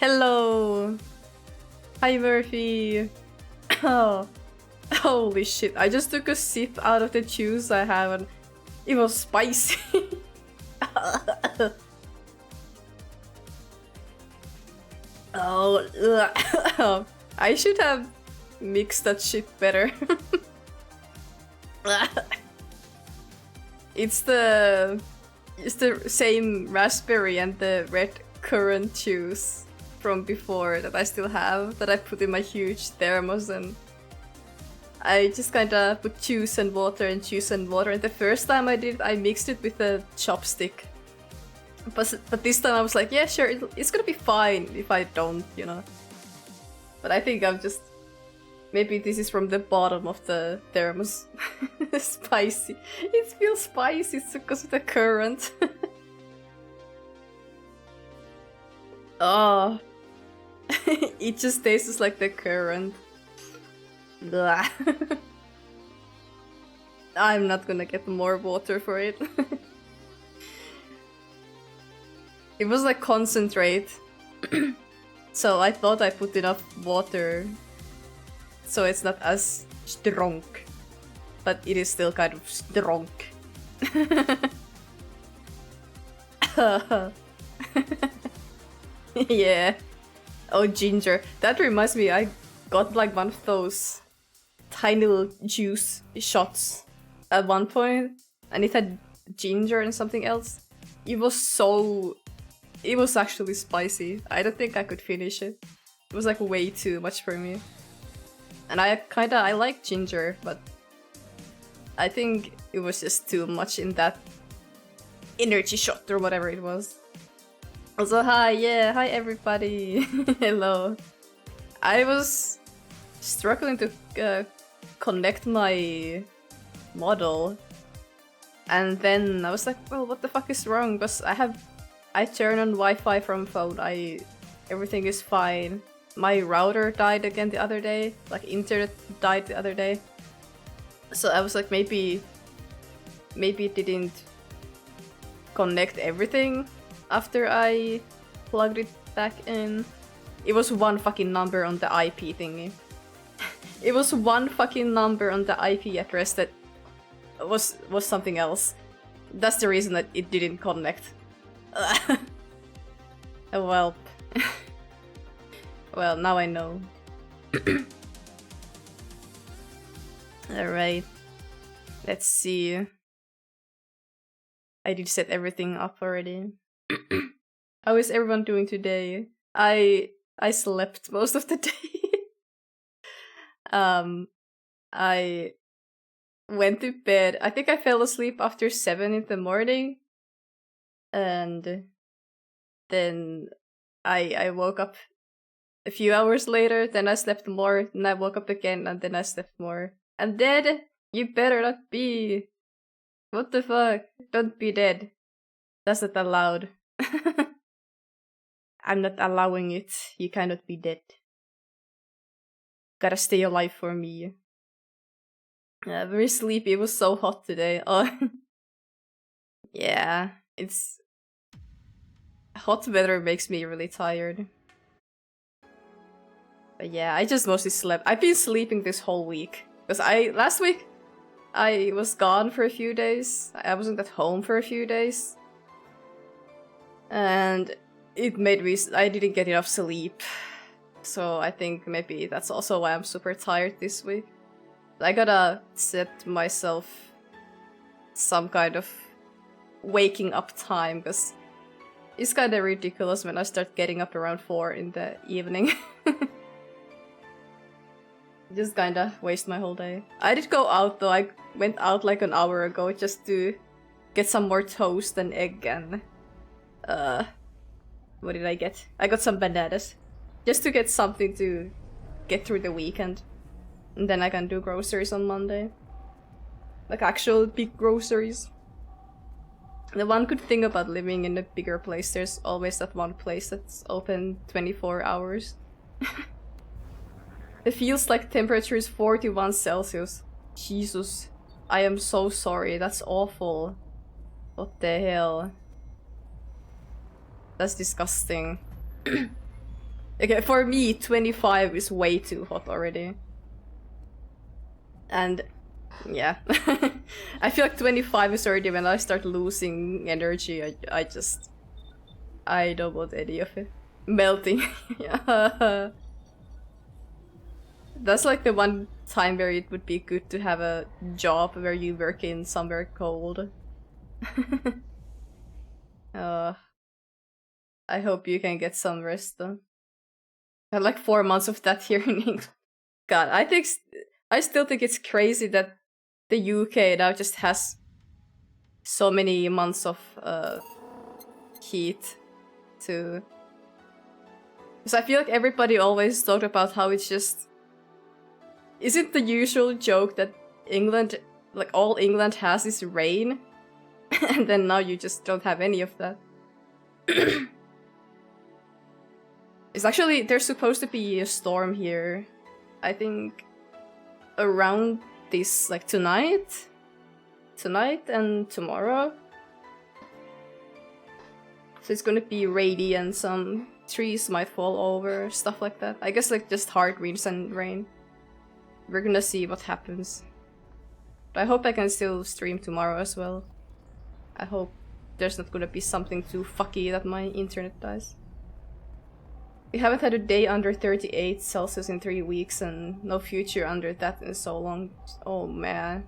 Hello! Hi, Murphy! Oh, holy shit. I just took a sip out of the juice I have and it was spicy. Oh, ugh. I should have mixed that shit better. It's the same raspberry and the red currant juice from before that I still have, that I put in my huge thermos, and I just kinda put juice and water and juice and water, and the first time I did it, I mixed it with a chopstick. But this time I was like, yeah, sure, it's gonna be fine if I don't, you know. But I think I'm just... Maybe this is from the bottom of the thermos. Spicy. It feels spicy, it's because of the current. Oh. It just tastes like the current. Blah. I'm not gonna get more water for it. It was like concentrate. So I thought I put enough water so it's not as strong. But it is still kind of strong. Yeah. Oh, ginger. That reminds me, I got like one of those tiny little juice shots at one point, and it had ginger and something else. It was actually spicy. I don't think I could finish it. It was like way too much for me. And I like ginger, but I think it was just too much in that energy shot or whatever it was. Also, hi everybody. Hello. I was struggling to connect my model, and then I was like, well, what the fuck is wrong? Because I turn on Wi-Fi from phone. Everything is fine. My router died again the other day. Like internet died the other day. So I was like, maybe it didn't connect everything after I plugged it back in. It was one fucking number on the IP thingy. It was one fucking number on the IP address that was something else. That's the reason that it didn't connect. Well. Well, now I know. Alright. Let's see. I did set everything up already. How is everyone doing today? I slept most of the day. I went to bed. I think I fell asleep after 7 in the morning. And then I woke up a few hours later, then I slept more, then I woke up again, and then I slept more. I'm dead? You better not be. What the fuck? Don't be dead. That's not allowed. I'm not allowing it. You cannot be dead. Gotta stay alive for me. Very sleepy. It was so hot today. Oh. Yeah, it's... Hot weather makes me really tired. But yeah, I just mostly slept. I've been sleeping this whole week. Because last week, I was gone for a few days. I wasn't at home for a few days. And it made me... I didn't get enough sleep. So I think maybe that's also why I'm super tired this week. I gotta set myself some kind of waking up time, because it's kinda ridiculous when I start getting up around 4 in the evening. Just kinda waste my whole day. I did go out though. I went out like an hour ago just to get some more toast and egg and... what did I get? I got some bananas. Just to get something to get through the weekend. And then I can do groceries on Monday. Like actual big groceries. The one good thing about living in a bigger place, there's always that one place that's open 24 hours. It feels like temperature is 41 Celsius. Jesus. I am so sorry, that's awful. What the hell? That's disgusting. Okay, for me, 25 is way too hot already. And yeah, I feel like 25 is already when I start losing energy. I don't want any of it. Melting. Yeah. That's like the one time where it would be good to have a job where you work in somewhere cold. uh, I hope you can get some rest though. I had like 4 months of that here in England. God, I still think it's crazy that the UK now just has so many months of heat to. Because I feel like everybody always talked about how it's just. Isn't the usual joke that England, like all England has is rain, and then now you just don't have any of that. It's actually, there's supposed to be a storm here, I think, around this, like tonight and tomorrow. So it's gonna be rainy and some trees might fall over, stuff like that. I guess like just hard winds and rain. We're gonna see what happens. But I hope I can still stream tomorrow as well. I hope there's not gonna be something too fucky that my internet dies. We haven't had a day under 38 Celsius in 3 weeks and no future under that in so long. Oh man.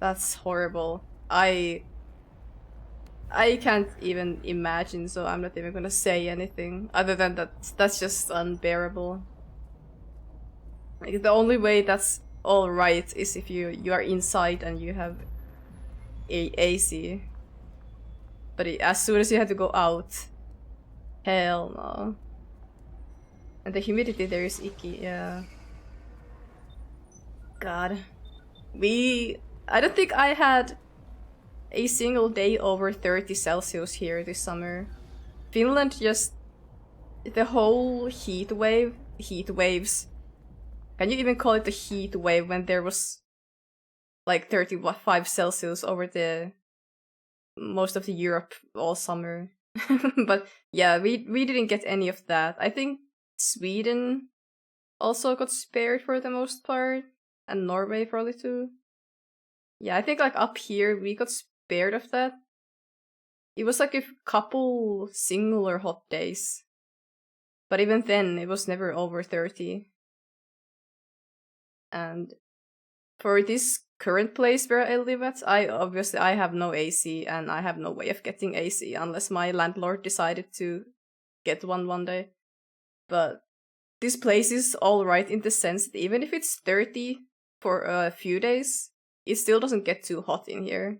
That's horrible. I can't even imagine, so I'm not even gonna say anything other than that's just unbearable. Like, the only way that's alright is if you are inside and you have AC. But as soon as you have to go out, hell no. And the humidity there is icky, yeah. God. I don't think I had a single day over 30 Celsius here this summer. Finland just... The whole heat waves. Can you even call it a heat wave when there was like 35 Celsius over the most of the Europe all summer? But yeah, we didn't get any of that. I think Sweden also got spared for the most part, and Norway probably too. Yeah, I think like up here we got spared of that. It was like a couple singular hot days, but even then it was never over 30. And for this current place where I live at, I have no AC and I have no way of getting AC unless my landlord decided to get one day. But this place is alright in the sense that even if it's 30 for a few days, it still doesn't get too hot in here.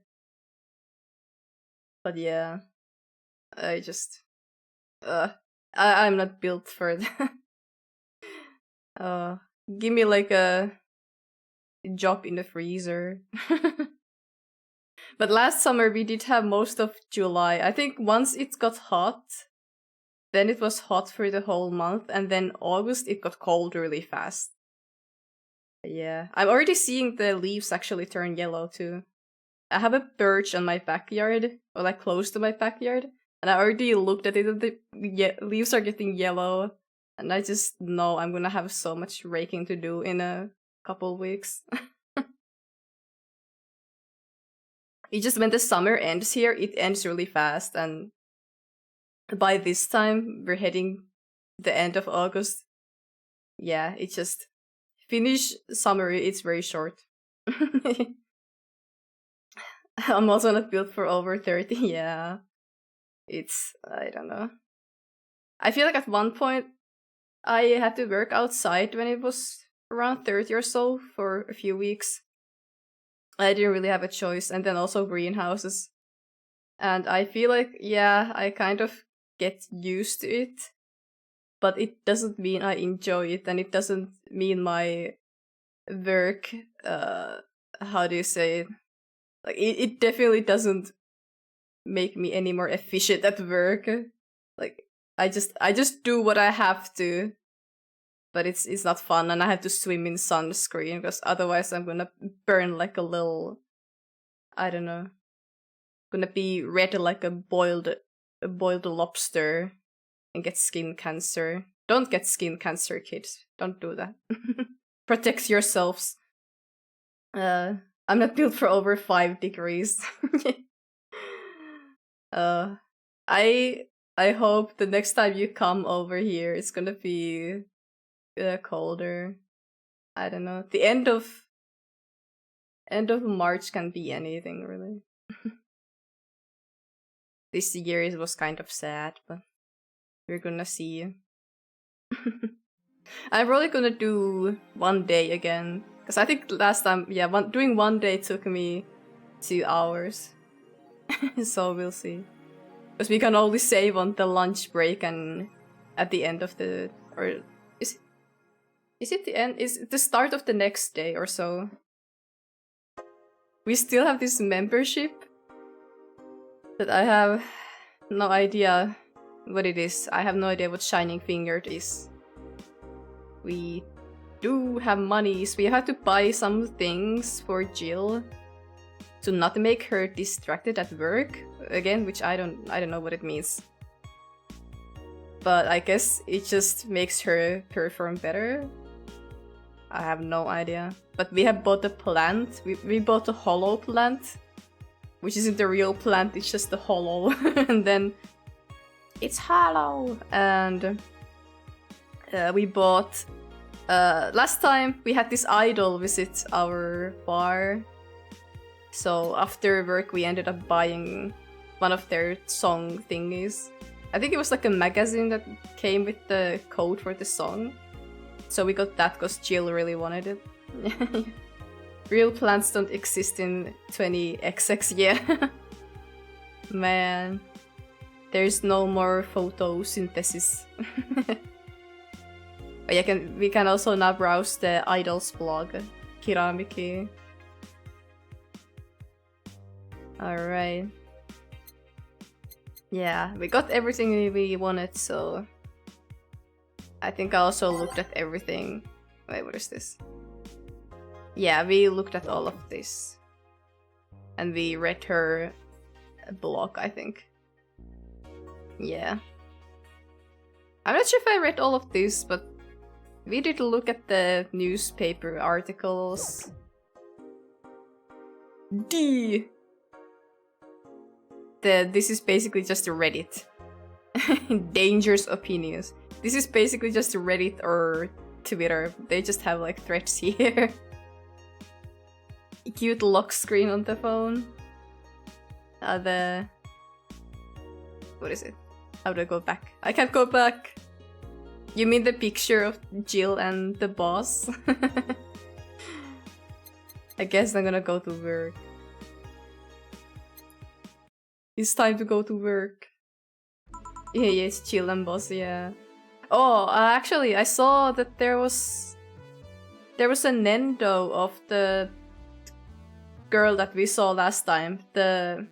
But yeah, I just... I'm not built for that. Give me like a job in the freezer. But last summer we did have most of July. I think once it got hot, then it was hot for the whole month, and then August it got cold really fast. Yeah, I'm already seeing the leaves actually turn yellow too. I have a birch on my backyard, or like close to my backyard, and I already looked at it and the leaves are getting yellow, and I just know I'm gonna have so much raking to do in a couple weeks. It just, when the summer ends here, it ends really fast, and by this time we're heading the end of August. Yeah, it just Finnish summer, it's very short. I'm also not built for over 30, yeah. I don't know. I feel like at one point I had to work outside when it was around 30 or so for a few weeks. I didn't really have a choice, and then also greenhouses. And I feel like, yeah, I kind of get used to it, but it doesn't mean I enjoy it, and it doesn't mean my work, how do you say it? Like, it definitely doesn't make me any more efficient at work. Like, I just do what I have to, but it's not fun, and I have to swim in sunscreen because otherwise I'm gonna burn like a little, I don't know, gonna be red like a boiled lobster and get skin cancer. Don't get skin cancer, kids. Don't do that. Protect yourselves. I'm not built for over 5 degrees. I hope the next time you come over here, it's gonna be colder. I don't know. The end of March can be anything, really. This year it was kind of sad, but we're gonna see. I'm probably gonna do 1 day again, because I think last time, yeah, doing 1 day took me 2 hours. So we'll see. Because we can only save on the lunch break and at the end of the... or is it the end? Is it the start of the next day or so? We still have this membership that I have no idea what it is. I have no idea what Shining Fingered is. We do have monies. We have to buy some things for Jill to not make her distracted at work again, which I don't know what it means. But I guess it just makes her perform better. I have no idea. But we have bought a plant. We bought a hollow plant, which isn't the real plant, it's just the hollow. And then it's hollow. And we bought... last time we had this idol visit our bar. So after work we ended up buying one of their song thingies. I think it was like a magazine that came with the code for the song. So we got that because Jill really wanted it. Real plants don't exist in 20XX, yeah. Man. There's no more photosynthesis. But yeah, we can also now browse the idols blog. Kiramiki. Alright. Yeah, we got everything we wanted, so... I think I also looked at everything. Wait, what is this? Yeah, we looked at all of this. And we read her blog, I think. Yeah. I'm not sure if I read all of this, but we did look at the newspaper articles. This is basically just a Reddit. Dangerous opinions. This is basically just Reddit or Twitter. They just have like threads here. Cute lock screen on the phone. What is it? How do I go back? I can't go back! You mean the picture of Jill and the boss? I guess I'm gonna go to work. It's time to go to work. Yeah, it's Jill and boss, yeah. Oh, actually, I saw that there was a Nendo of the girl that we saw last time. The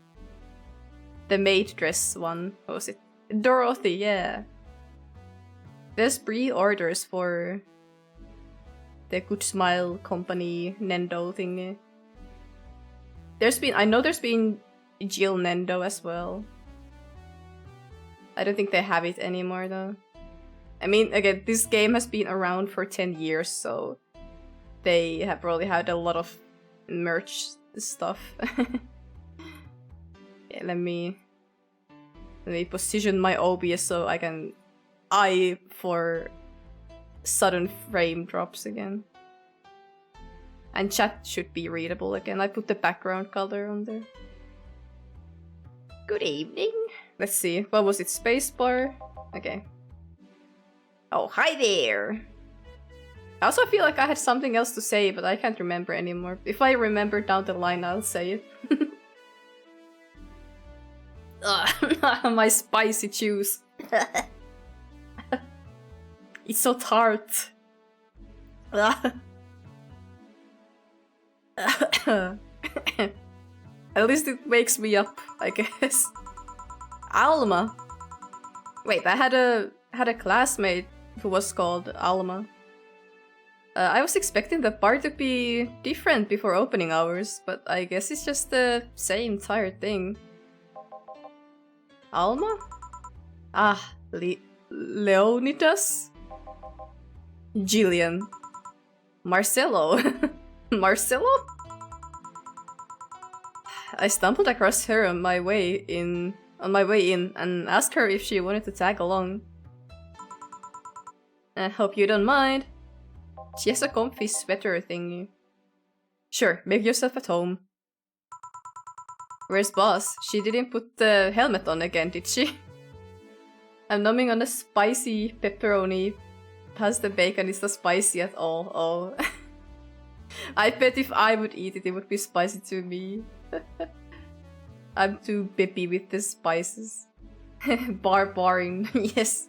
maid dress one. What was it? Dorothy, yeah. There's pre-orders for the Good Smile Company Nendo thingy. I know there's been Jill Nendo as well. I don't think they have it anymore though. I mean, again, this game has been around for 10 years, so they have probably had a lot of merch stuff. Yeah, let me position my OBS so I can eye for sudden frame drops again. And chat should be readable again. I put the background color on there. Good evening. Let's see. What was it? Spacebar? Okay. Oh, hi there! I also feel like I had something else to say, but I can't remember anymore. If I remember down the line, I'll say it. My spicy juice. It's so tart. At least it wakes me up, I guess. Alma. Wait, I had a classmate who was called Alma. I was expecting the bar to be different before opening hours, but I guess it's just the same tired thing. Alma? Ah, Leonidas? Jillian. Marcelo. Marcelo? I stumbled across her on my way in and asked her if she wanted to tag along. I hope you don't mind. She has a comfy sweater thingy. Sure, make yourself at home. Where's Boss? She didn't put the helmet on again, did she? I'm numbing on a spicy pepperoni. Past the bacon is not spicy at all. Oh. I bet if I would eat it, it would be spicy to me. I'm too bippy with the spices. Barbarian, yes.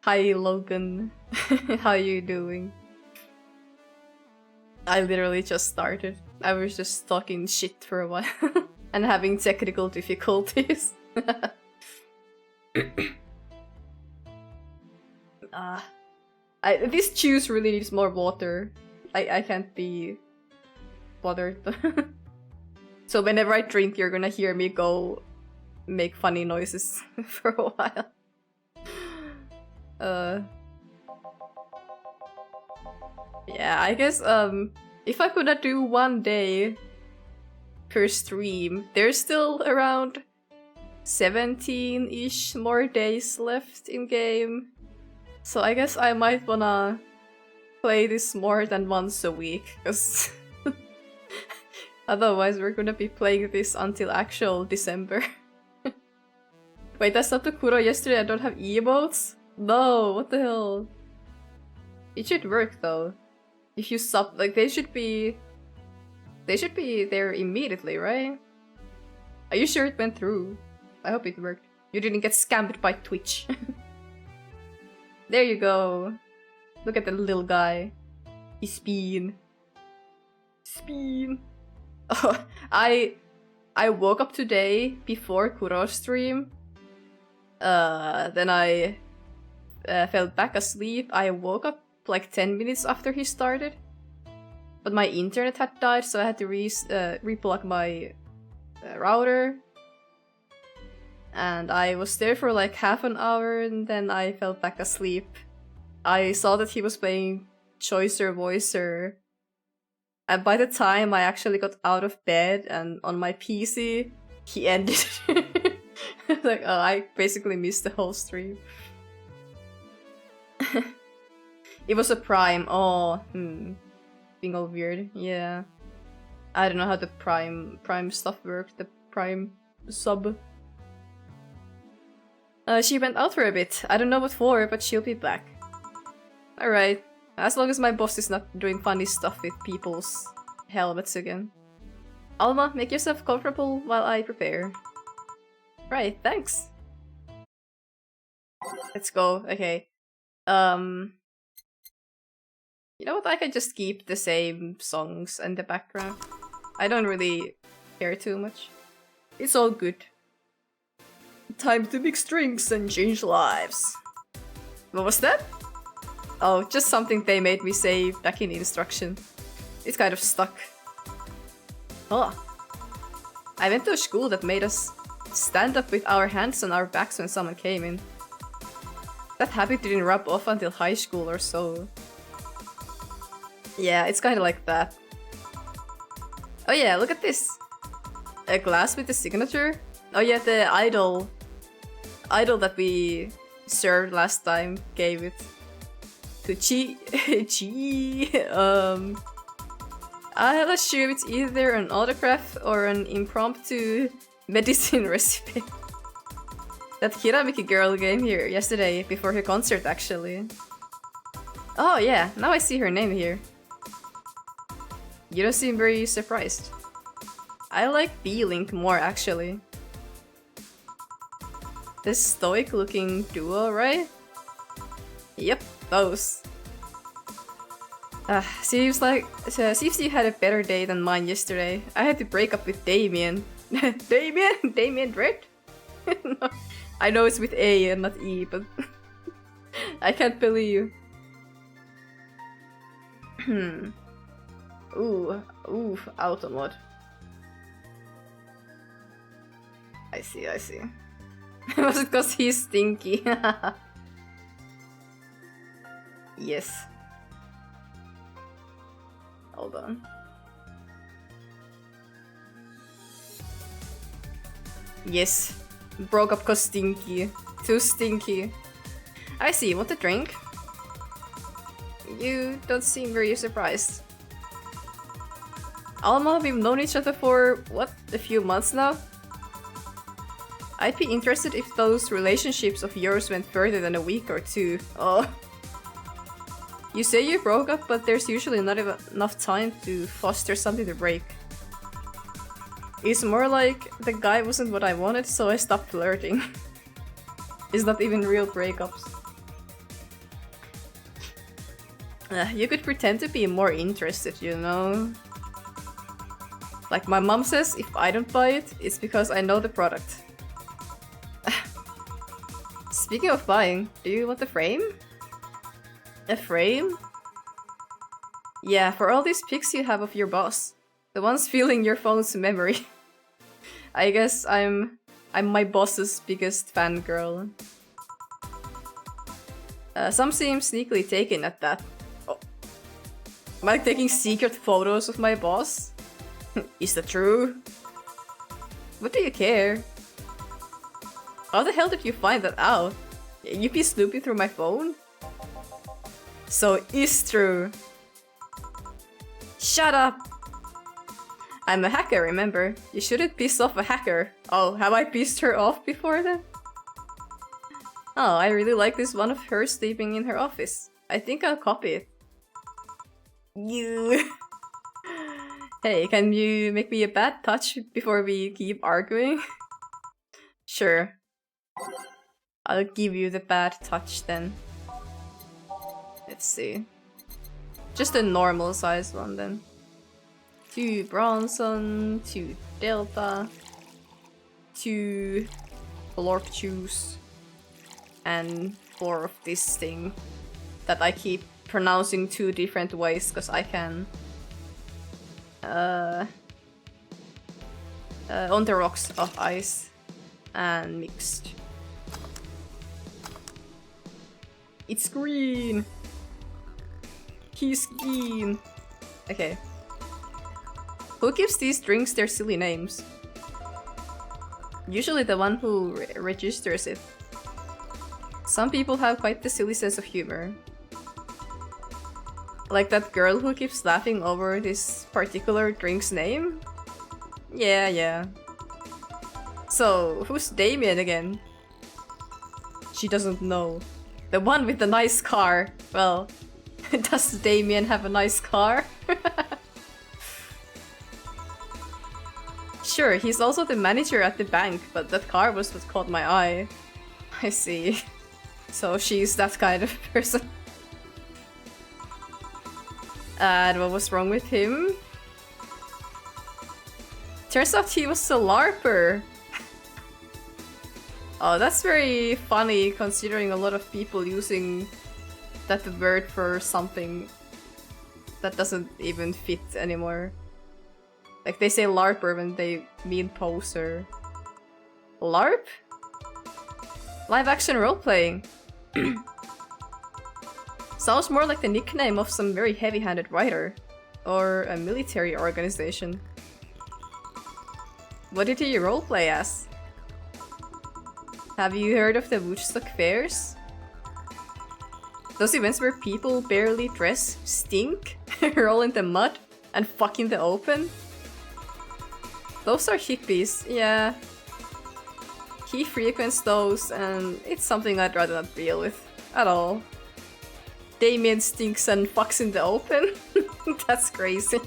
Hi Logan. How you doing? I literally just started. I was just talking shit for a while. And having technical difficulties. This juice really needs more water. I can't be bothered. So whenever I drink, you're gonna hear me go make funny noises for a while. Yeah, I guess if I could do 1 day per stream, there's still around 17-ish more days left in game. So I guess I might wanna play this more than once a week, because otherwise we're gonna be playing this until actual December. Wait, I stopped the Kuro yesterday, I don't have emotes? No, what the hell? It should work though. If you sub, like they should be there immediately, right? Are you sure it went through? I hope it worked. You didn't get scammed by Twitch. There you go. Look at the little guy. He's Speen. Speen. Oh, I woke up today before Kuro's stream. Then I fell back asleep. I woke up like 10 minutes after he started. But my internet had died, so I had to replug my router. And I was there for like half an hour, and then I fell back asleep. I saw that he was playing Choicer Voicer. And by the time I actually got out of bed and on my PC, he ended. Like, oh, I basically missed the whole stream. It was a Prime. Oh, being all weird. Yeah. I don't know how the Prime stuff worked. The Prime sub. She went out for a bit. I don't know what for, but she'll be back. Alright. As long as my boss is not doing funny stuff with people's helmets again. Alma, make yourself comfortable while I prepare. Right, thanks. Let's go. Okay. You know what? I could just keep the same songs in the background. I don't really care too much. It's all good. Time to mix drinks and change lives. What was that? Oh, just something they made me say back in instruction. It's kind of stuck. Oh. I went to a school that made us stand up with our hands on our backs when someone came in. That habit didn't rub off until high school or so. Yeah, it's kind of like that. Oh yeah, look at this. A glass with the signature. Oh yeah, the idol that we served last time gave it to Chi. I'll assume it's either an autograph or an impromptu medicine recipe. That Hiramiki girl came here yesterday before her concert, actually. Oh yeah, now I see her name here. You don't seem very surprised. I like B-Link more, actually. This stoic-looking duo, right? Yep, those. Seems you had a better day than mine yesterday. I had to break up with Damien. Damien Dredd? No, I know it's with A and not E, but I can't believe. Ooh, auto mod. I see. Was it cause he's stinky? Yes. hold on. Yes. Broke up cause stinky. Too stinky. I see, want a drink? You don't seem very surprised. Alma, we've known each other for, what, a few months now? I'd be interested if those relationships of yours went further than a week or two. Oh. You say you broke up, but there's usually not enough time to foster something to break. It's more like the guy wasn't what I wanted, so I stopped flirting. It's not even real breakups. You could pretend to be more interested, you know? Like my mom says, if I don't buy it, it's because I know the product. Speaking of buying, do you want a frame? A frame? Yeah, for all these pics you have of your boss. The ones filling your phone's memory. I guess I'm my boss's biggest fangirl. Some seem sneakily taken at that. Oh. Am I taking secret photos of my boss? Is that true? What do you care? How the hell did you find that out? You be snooping through my phone? So it's true. Shut up! I'm a hacker, remember? You shouldn't piss off a hacker. Oh, have I pissed her off before then? Oh, I really like this one of her sleeping in her office. I think I'll copy it. You... Hey, can you make me a bad touch before we keep arguing? Sure. I'll give you the bad touch then. Let's see. Just a normal size one then. 2 Bronson, 2 Delta, 2 Blorp Juice, and 4 of this thing that I keep pronouncing 2 different ways because I can. On the rocks of ice and mixed. It's green! He's green! Okay. Who gives these drinks their silly names? Usually the one who registers it. Some people have quite the silly sense of humor. Like that girl who keeps laughing over this particular drink's name? Yeah. So, who's Damien again? She doesn't know. The one with the nice car. Well, does Damien have a nice car? Sure, he's also the manager at the bank, but that car was what caught my eye. I see. So she's that kind of person. And what was wrong with him? Turns out he was a LARPer. Oh, that's very funny considering a lot of people using that word for something that doesn't even fit anymore. Like they say LARPer when they mean poser. LARP? Live action role-playing. Sounds more like the nickname of some very heavy-handed writer. Or a military organization. What did he roleplay as? Have you heard of the Woodstock fairs? Those events where people barely dress, stink, roll in the mud, and fuck in the open? Those are hippies, yeah. He frequents those, and it's something I'd rather not deal with at all. Damien stinks and fucks in the open? That's crazy.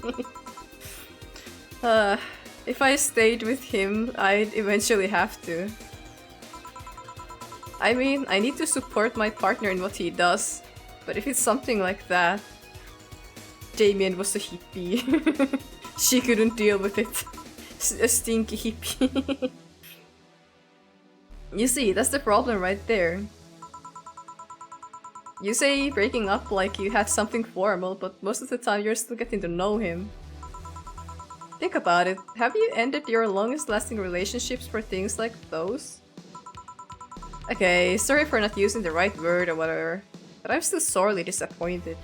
If I stayed with him, I'd eventually have to. I mean, I need to support my partner in what he does, but if it's something like that... Damien was a hippie. She couldn't deal with it. A stinky hippie. You see, that's the problem right there. You say breaking up like you had something formal, but most of the time you're still getting to know him. Think about it. Have you ended your longest lasting relationships for things like those? Okay, sorry for not using the right word or whatever, but I'm still sorely disappointed.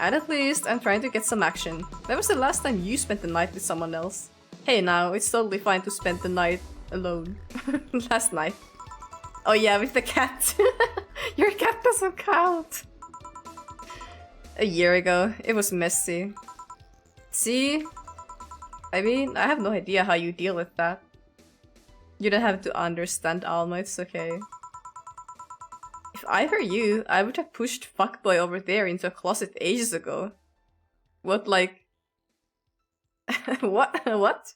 And at least I'm trying to get some action. That was the last time you spent the night with someone else. Hey now, it's totally fine to spend the night alone. Last night. Oh yeah, with the cat. Your cat doesn't count. A year ago, it was messy. See? I mean, I have no idea how you deal with that. You don't have to understand, Alma, it's okay. If I were you, I would have pushed fuckboy over there into a closet ages ago. What, like... what? What?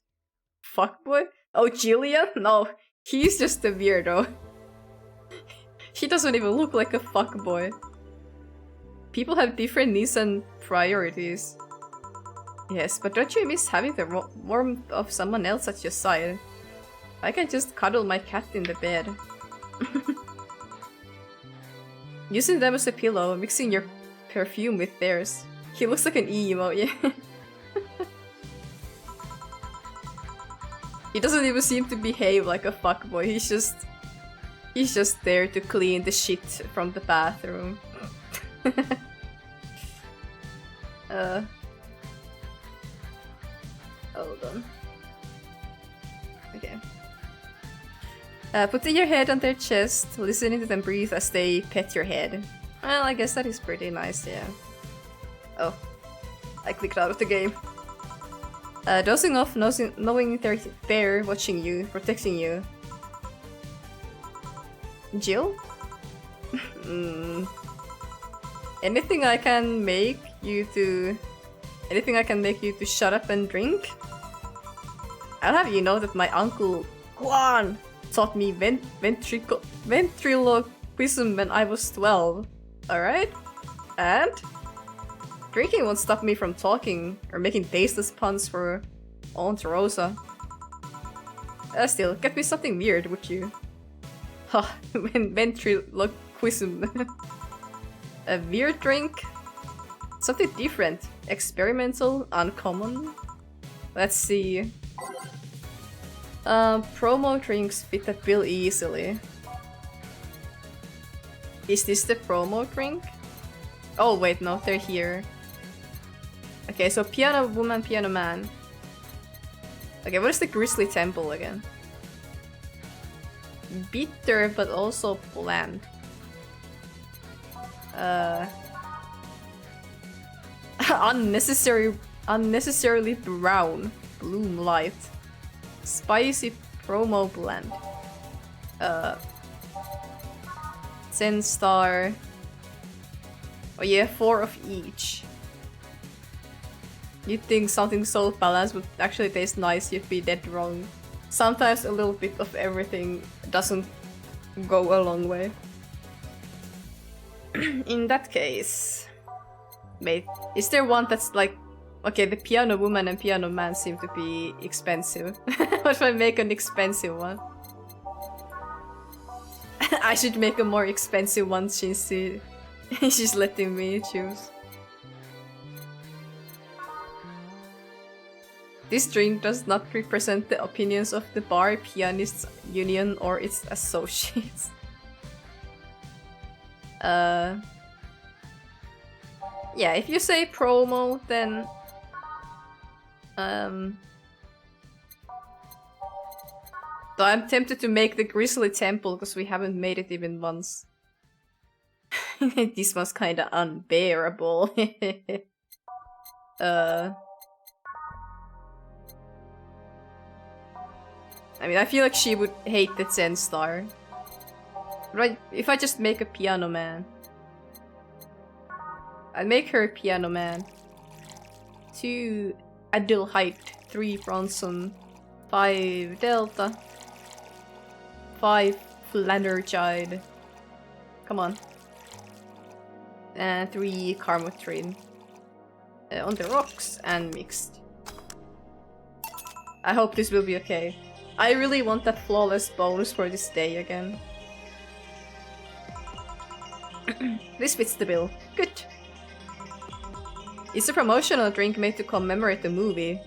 Fuckboy? Oh, Jillian? No, he's just a weirdo. He doesn't even look like a fuckboy. People have different needs and priorities. Yes, but don't you miss having the warmth of someone else at your side? I can just cuddle my cat in the bed. Using them as a pillow, mixing your perfume with theirs. He looks like an emo, yeah. He doesn't even seem to behave like a fuckboy, he's just there to clean the shit from the bathroom. Hold on. Okay. Putting your head on their chest, listening to them breathe as they pet your head. Well, I guess that is pretty nice, yeah. Oh. I clicked out of the game. Dozing off, knowing they're there, watching you, protecting you. Jill? Anything I can make you to shut up and drink? I'll have you know that my uncle Juan taught me ventriloquism when I was 12. Alright? And? Drinking won't stop me from talking or making tasteless puns for Aunt Rosa. Still, get me something weird, would you? Ha, ventriloquism. A weird drink? Something different. Experimental, uncommon. Let's see. Promo drinks fit that bill easily. Is this the promo drink? Oh wait, no, they're here. Okay, so piano woman, piano man. Okay, what is the Grizzly Temple again? Bitter, but also bland. Unnecessarily brown. Bloom light. Spicy promo blend. Zen Star. Oh yeah, 4 of each. You'd think something so balanced would actually taste nice, you'd be dead wrong. Sometimes a little bit of everything doesn't go a long way. In that case... Wait, is there one that's like... Okay, the piano woman and piano man seem to be expensive. What if I make an expensive one? I should make a more expensive one since she's letting me choose. This drink does not represent the opinions of the Bar Pianists Union or its associates. Yeah, if you say promo, then... So I'm tempted to make the Grizzly Temple because we haven't made it even once. This was kinda unbearable. I mean, I feel like she would hate the Zen Star. Right, if I just make a piano man. I'll make her a piano man. 2 Adelheid, 3 Bronson, 5 Delta, 5 Flanergide. Come on. And 3 Carmotrine. On the rocks and mixed. I hope this will be okay. I really want that flawless bonus for this day again. This fits the bill. Good. It's a promotional drink made to commemorate the movie.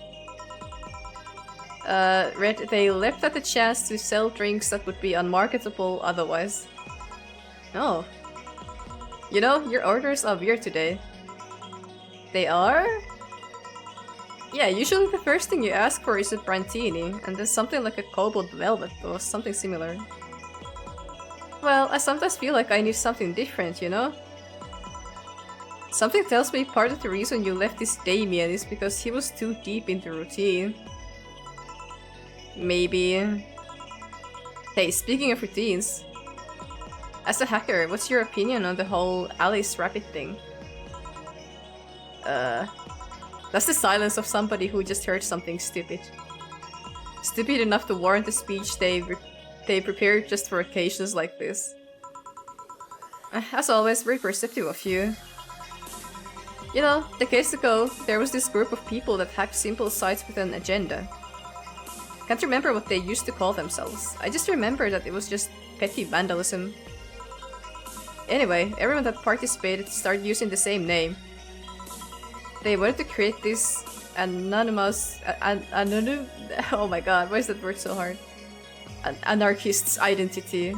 Read they left at the chance to sell drinks that would be unmarketable otherwise. Oh. You know, your orders are weird today. They are? Yeah, usually the first thing you ask for is a Brantini, and then something like a Cobalt Velvet or something similar. Well, I sometimes feel like I need something different, you know? Something tells me part of the reason you left this Damien is because he was too deep into routine. Maybe. Hey, speaking of routines, as a hacker, what's your opinion on the whole Alice Rabbit thing? That's the silence of somebody who just heard something stupid. Stupid enough to warrant the speech they prepared just for occasions like this. As always, very perceptive of you. You know, decades ago, there was this group of people that hacked simple sites with an agenda. Can't remember what they used to call themselves. I just remember that it was just petty vandalism. Anyway, everyone that participated started using the same name. They wanted to create this anonymous... oh my god, why is that word so hard? An anarchist's identity.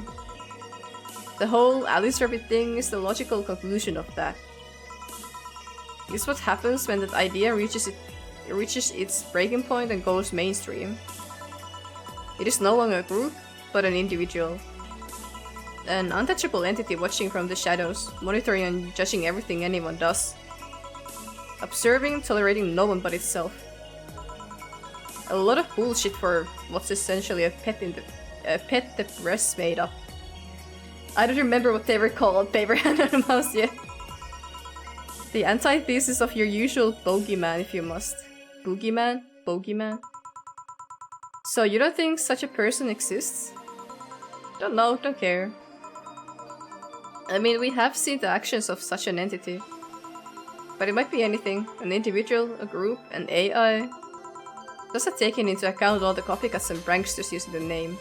The whole Alice Rabbit thing is the logical conclusion of that. This is what happens when that idea reaches its breaking point and goes mainstream. It is no longer a group, but an individual. An untouchable entity watching from the shadows, monitoring and judging everything anyone does. Observing, tolerating no one but itself. A lot of bullshit for what's essentially a pet the press made up. I don't remember what they were called, Paper Hand and Mouse yet. The antithesis of your usual bogeyman if you must. Boogeyman? Bogeyman? So you don't think such a person exists? Don't know, don't care. I mean, we have seen the actions of such an entity. But it might be anything. An individual, a group, an AI. Just not taking into account all the copycats and pranksters using the name.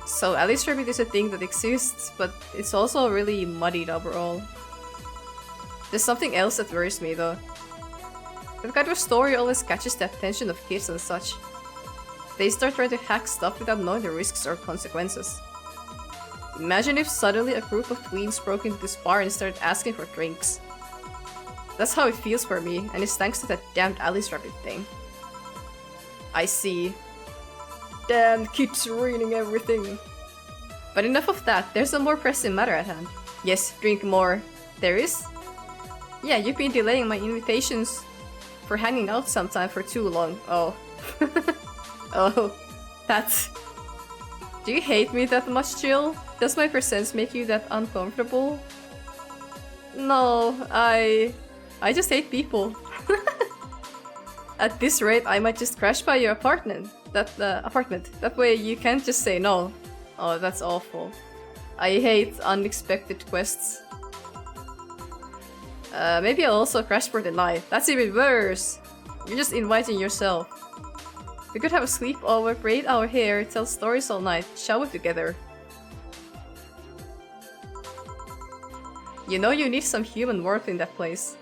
So Alice Rabbit is a thing that exists, but it's also really muddied overall. There's something else that worries me though. That kind of story always catches the attention of kids and such. They start trying to hack stuff without knowing the risks or consequences. Imagine if suddenly a group of tweens broke into this bar and started asking for drinks. That's how it feels for me, and it's thanks to that damned Alice Rabbit thing. I see. Damn kids ruining everything. But enough of that, there's a more pressing matter at hand. Yes, drink more. There is? Yeah, you've been delaying my invitations for hanging out sometime for too long. Oh. Oh. That's... Do you hate me that much, Jill? Does my presence make you that uncomfortable? No, I just hate people. At this rate, I might just crash by your apartment. That way you can't just say no. Oh, that's awful. I hate unexpected quests. Maybe I'll also crash for the night. That's even worse. You're just inviting yourself. We could have a sleepover, braid our hair, tell stories all night, shower together. You know you need some human warmth in that place.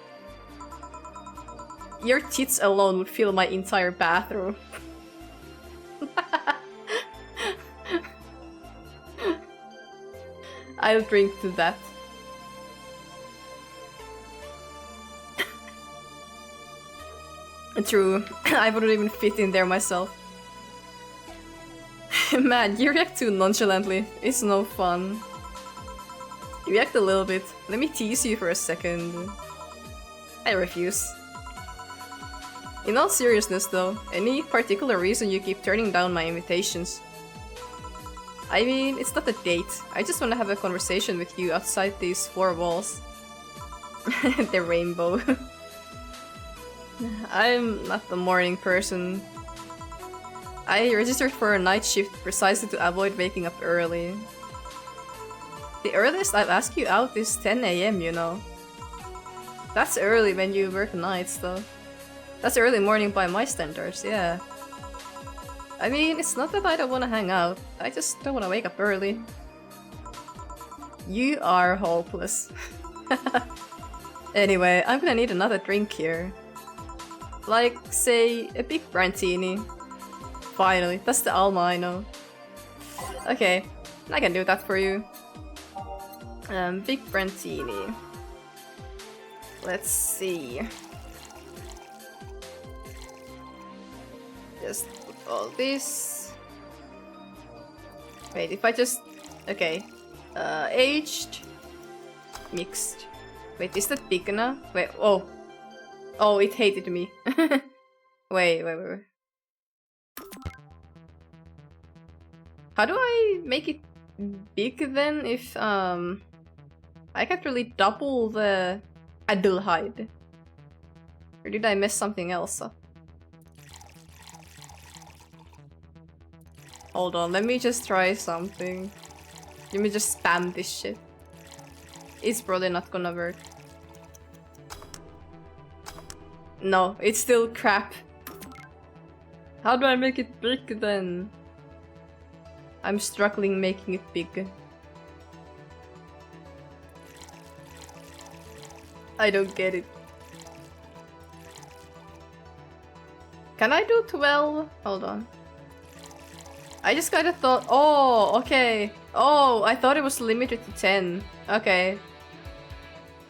Your tits alone would fill my entire bathroom. I'll drink to that. True, I wouldn't even fit in there myself. Man, you react too nonchalantly. It's no fun. You react a little bit. Let me tease you for a second. I refuse. In all seriousness though, any particular reason you keep turning down my invitations? I mean, it's not a date. I just want to have a conversation with you outside these four walls. The rainbow. I'm not the morning person. I registered for a night shift precisely to avoid waking up early. The earliest I'll ask you out is 10 AM, you know. That's early when you work nights, though. That's early morning by my standards, yeah. I mean, it's not that I don't want to hang out. I just don't want to wake up early. You are hopeless. Anyway, I'm gonna need another drink here. Like, say, a big Brantini. Finally, that's the Alma I know. Okay, I can do that for you. Big Brantini. Let's see. Just put all this. Wait, if I just... Okay. Aged. Mixed. Wait, is that big enough? Wait, oh. Oh, it hated me. Wait. How do I make it big then if, I can't really double the aldehyde? Or did I mess something else up? Hold on, let me just try something. Let me just spam this shit. It's probably not gonna work. No, it's still crap. How do I make it big then? I'm struggling making it big. I don't get it. Can I do 12? Hold on. I just kinda thought, oh, okay. Oh, I thought it was limited to 10. Okay.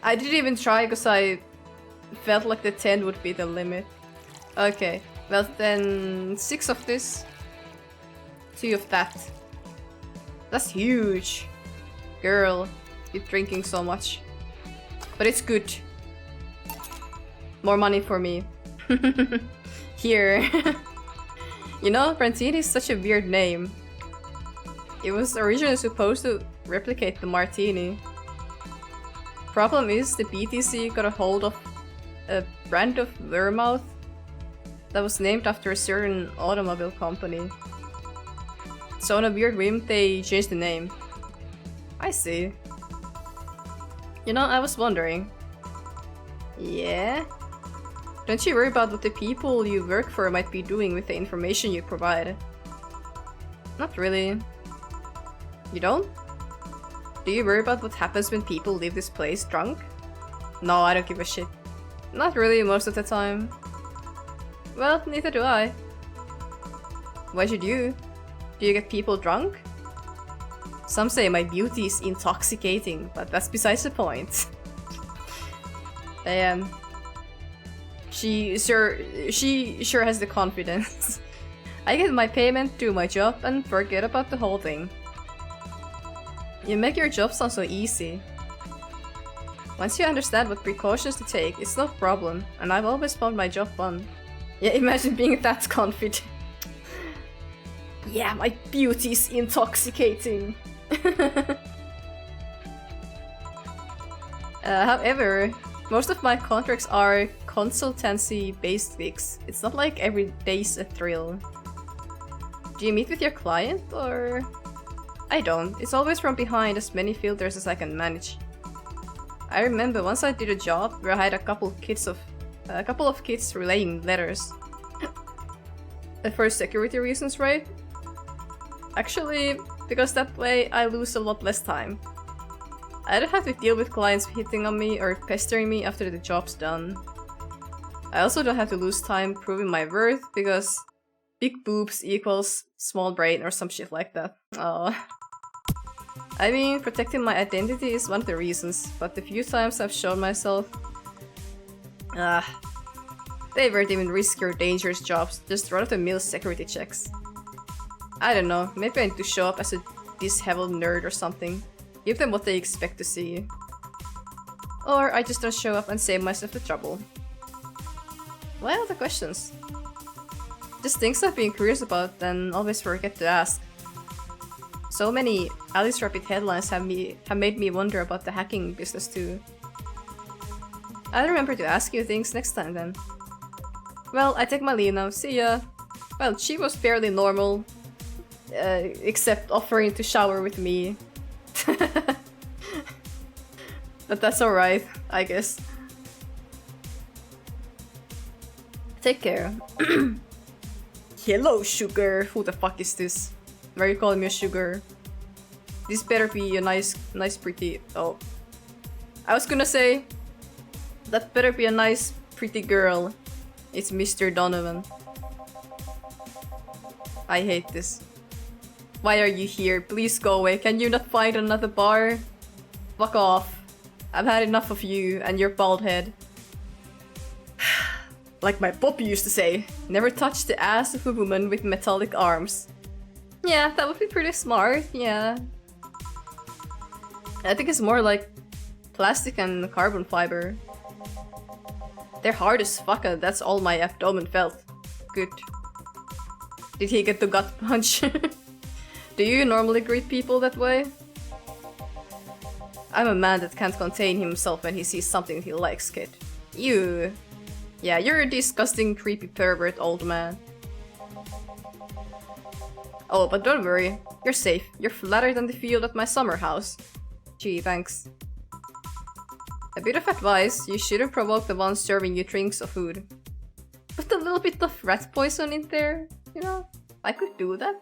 I didn't even try because I felt like the 10 would be the limit. Okay, well then 6 of this, 2 of that. That's huge. Girl, you're drinking so much. But it's good. More money for me. Here. You know, Brantini is such a weird name. It was originally supposed to replicate the martini. Problem is, the BTC got a hold of a brand of vermouth that was named after a certain automobile company. So on a weird whim, they changed the name. I see. You know, I was wondering. Yeah? Don't you worry about what the people you work for might be doing with the information you provide? Not really. You don't? Do you worry about what happens when people leave this place drunk? No, I don't give a shit. Not really most of the time. Well, neither do I. Why should you? Do you get people drunk? Some say my beauty is intoxicating, but that's besides the point. She sure has the confidence. I get my payment, do my job, and forget about the whole thing. You make your job sound so easy. Once you understand what precautions to take, it's no problem, and I've always found my job fun. Yeah, imagine being that confident. Yeah, my beauty is intoxicating. However, most of my contracts are consultancy-based gigs. It's not like every day's a thrill. Do you meet with your client, or...? I don't. It's always from behind as many filters as I can manage. I remember once I did a job where I had a couple of kids relaying letters. For security reasons, right? Actually, because that way I lose a lot less time. I don't have to deal with clients hitting on me or pestering me after the job's done. I also don't have to lose time proving my worth because big boobs equals small brain or some shit like that. Oh. I mean, protecting my identity is one of the reasons, but the few times I've shown myself... they weren't even risky or dangerous jobs, just run-of-the-mill security checks. I don't know, maybe I need to show up as a disheveled nerd or something. Give them what they expect to see. Or I just don't show up and save myself the trouble. What are the questions? Just things I've been curious about and always forget to ask. So many Alice Rapid headlines have made me wonder about the hacking business too. I'll remember to ask you things next time then. Well, I take my leave now, see ya! Well, she was fairly normal. Except offering to shower with me. But that's alright, I guess. Take care. Hello, sugar! Who the fuck is this? Why are you calling me a sugar? This better be a nice pretty... Oh. I was gonna say... That better be a nice pretty girl. It's Mr. Donovan. I hate this. Why are you here? Please go away. Can you not find another bar? Fuck off. I've had enough of you and your bald head. Like my pop used to say, never touch the ass of a woman with metallic arms. Yeah, that would be pretty smart, yeah. I think it's more like plastic and carbon fiber. They're hard as fuck, and that's all my abdomen felt. Good. Did he get the gut punch? Do you normally greet people that way? I'm a man that can't contain himself when he sees something he likes, kid. You. Yeah, you're a disgusting, creepy pervert, old man. Oh, but don't worry. You're safe. You're flatter than the field at my summer house. Gee, thanks. A bit of advice, you shouldn't provoke the ones serving you drinks or food. Put a little bit of rat poison in there, you know? I could do that.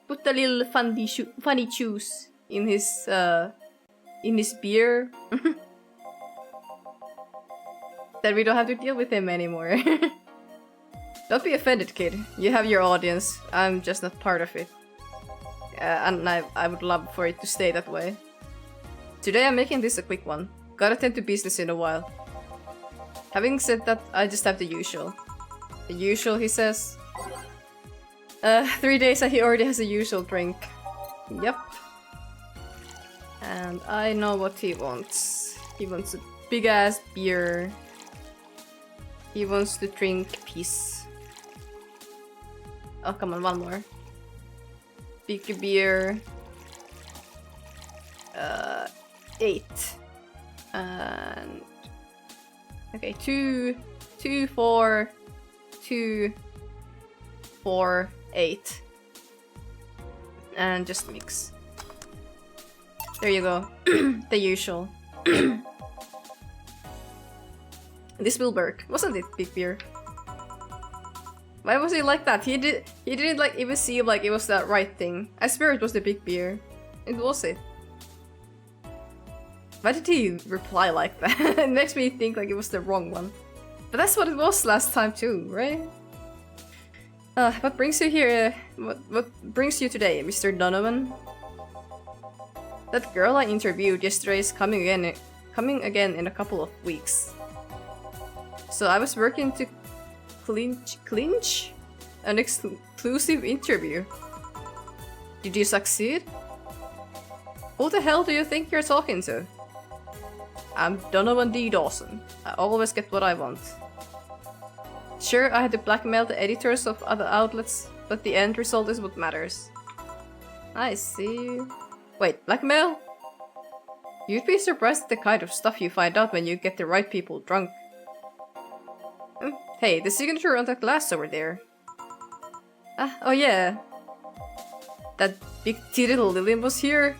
Put a little funny juice in his beer. Then we don't have to deal with him anymore. Don't be offended, kid. You have your audience. I'm just not part of it. And I would love for it to stay that way. Today I'm making this a quick one. Gotta tend to business in a while. Having said that, I just have the usual. The usual, he says. 3 days and he already has a usual drink. Yep. And I know what he wants. He wants a big ass beer. He wants to drink peace. Oh, come on, one more. Big beer. 8. And... okay, 2, 4, 2, 4, 8. And just mix. There you go. The usual. This will work. Wasn't it big beer? Why was he like that? He didn't like even seem like it was the right thing. I swear it was the big beer. It was it. Why did he reply like that? It makes me think like it was the wrong one. But that's what it was last time too, right? What brings you here? What brings you today, Mr. Donovan? That girl I interviewed yesterday is coming again in a couple of weeks. So I was working to clinch an exclusive interview. Did you succeed? Who the hell do you think you're talking to? I'm Donovan D. Dawson. I always get what I want. Sure, I had to blackmail the editors of other outlets, but the end result is what matters. I see. Wait, blackmail? You'd be surprised at the kind of stuff you find out when you get the right people drunk. Hey, the signature on that glass over there. Ah, oh yeah. That big little Lillian was here.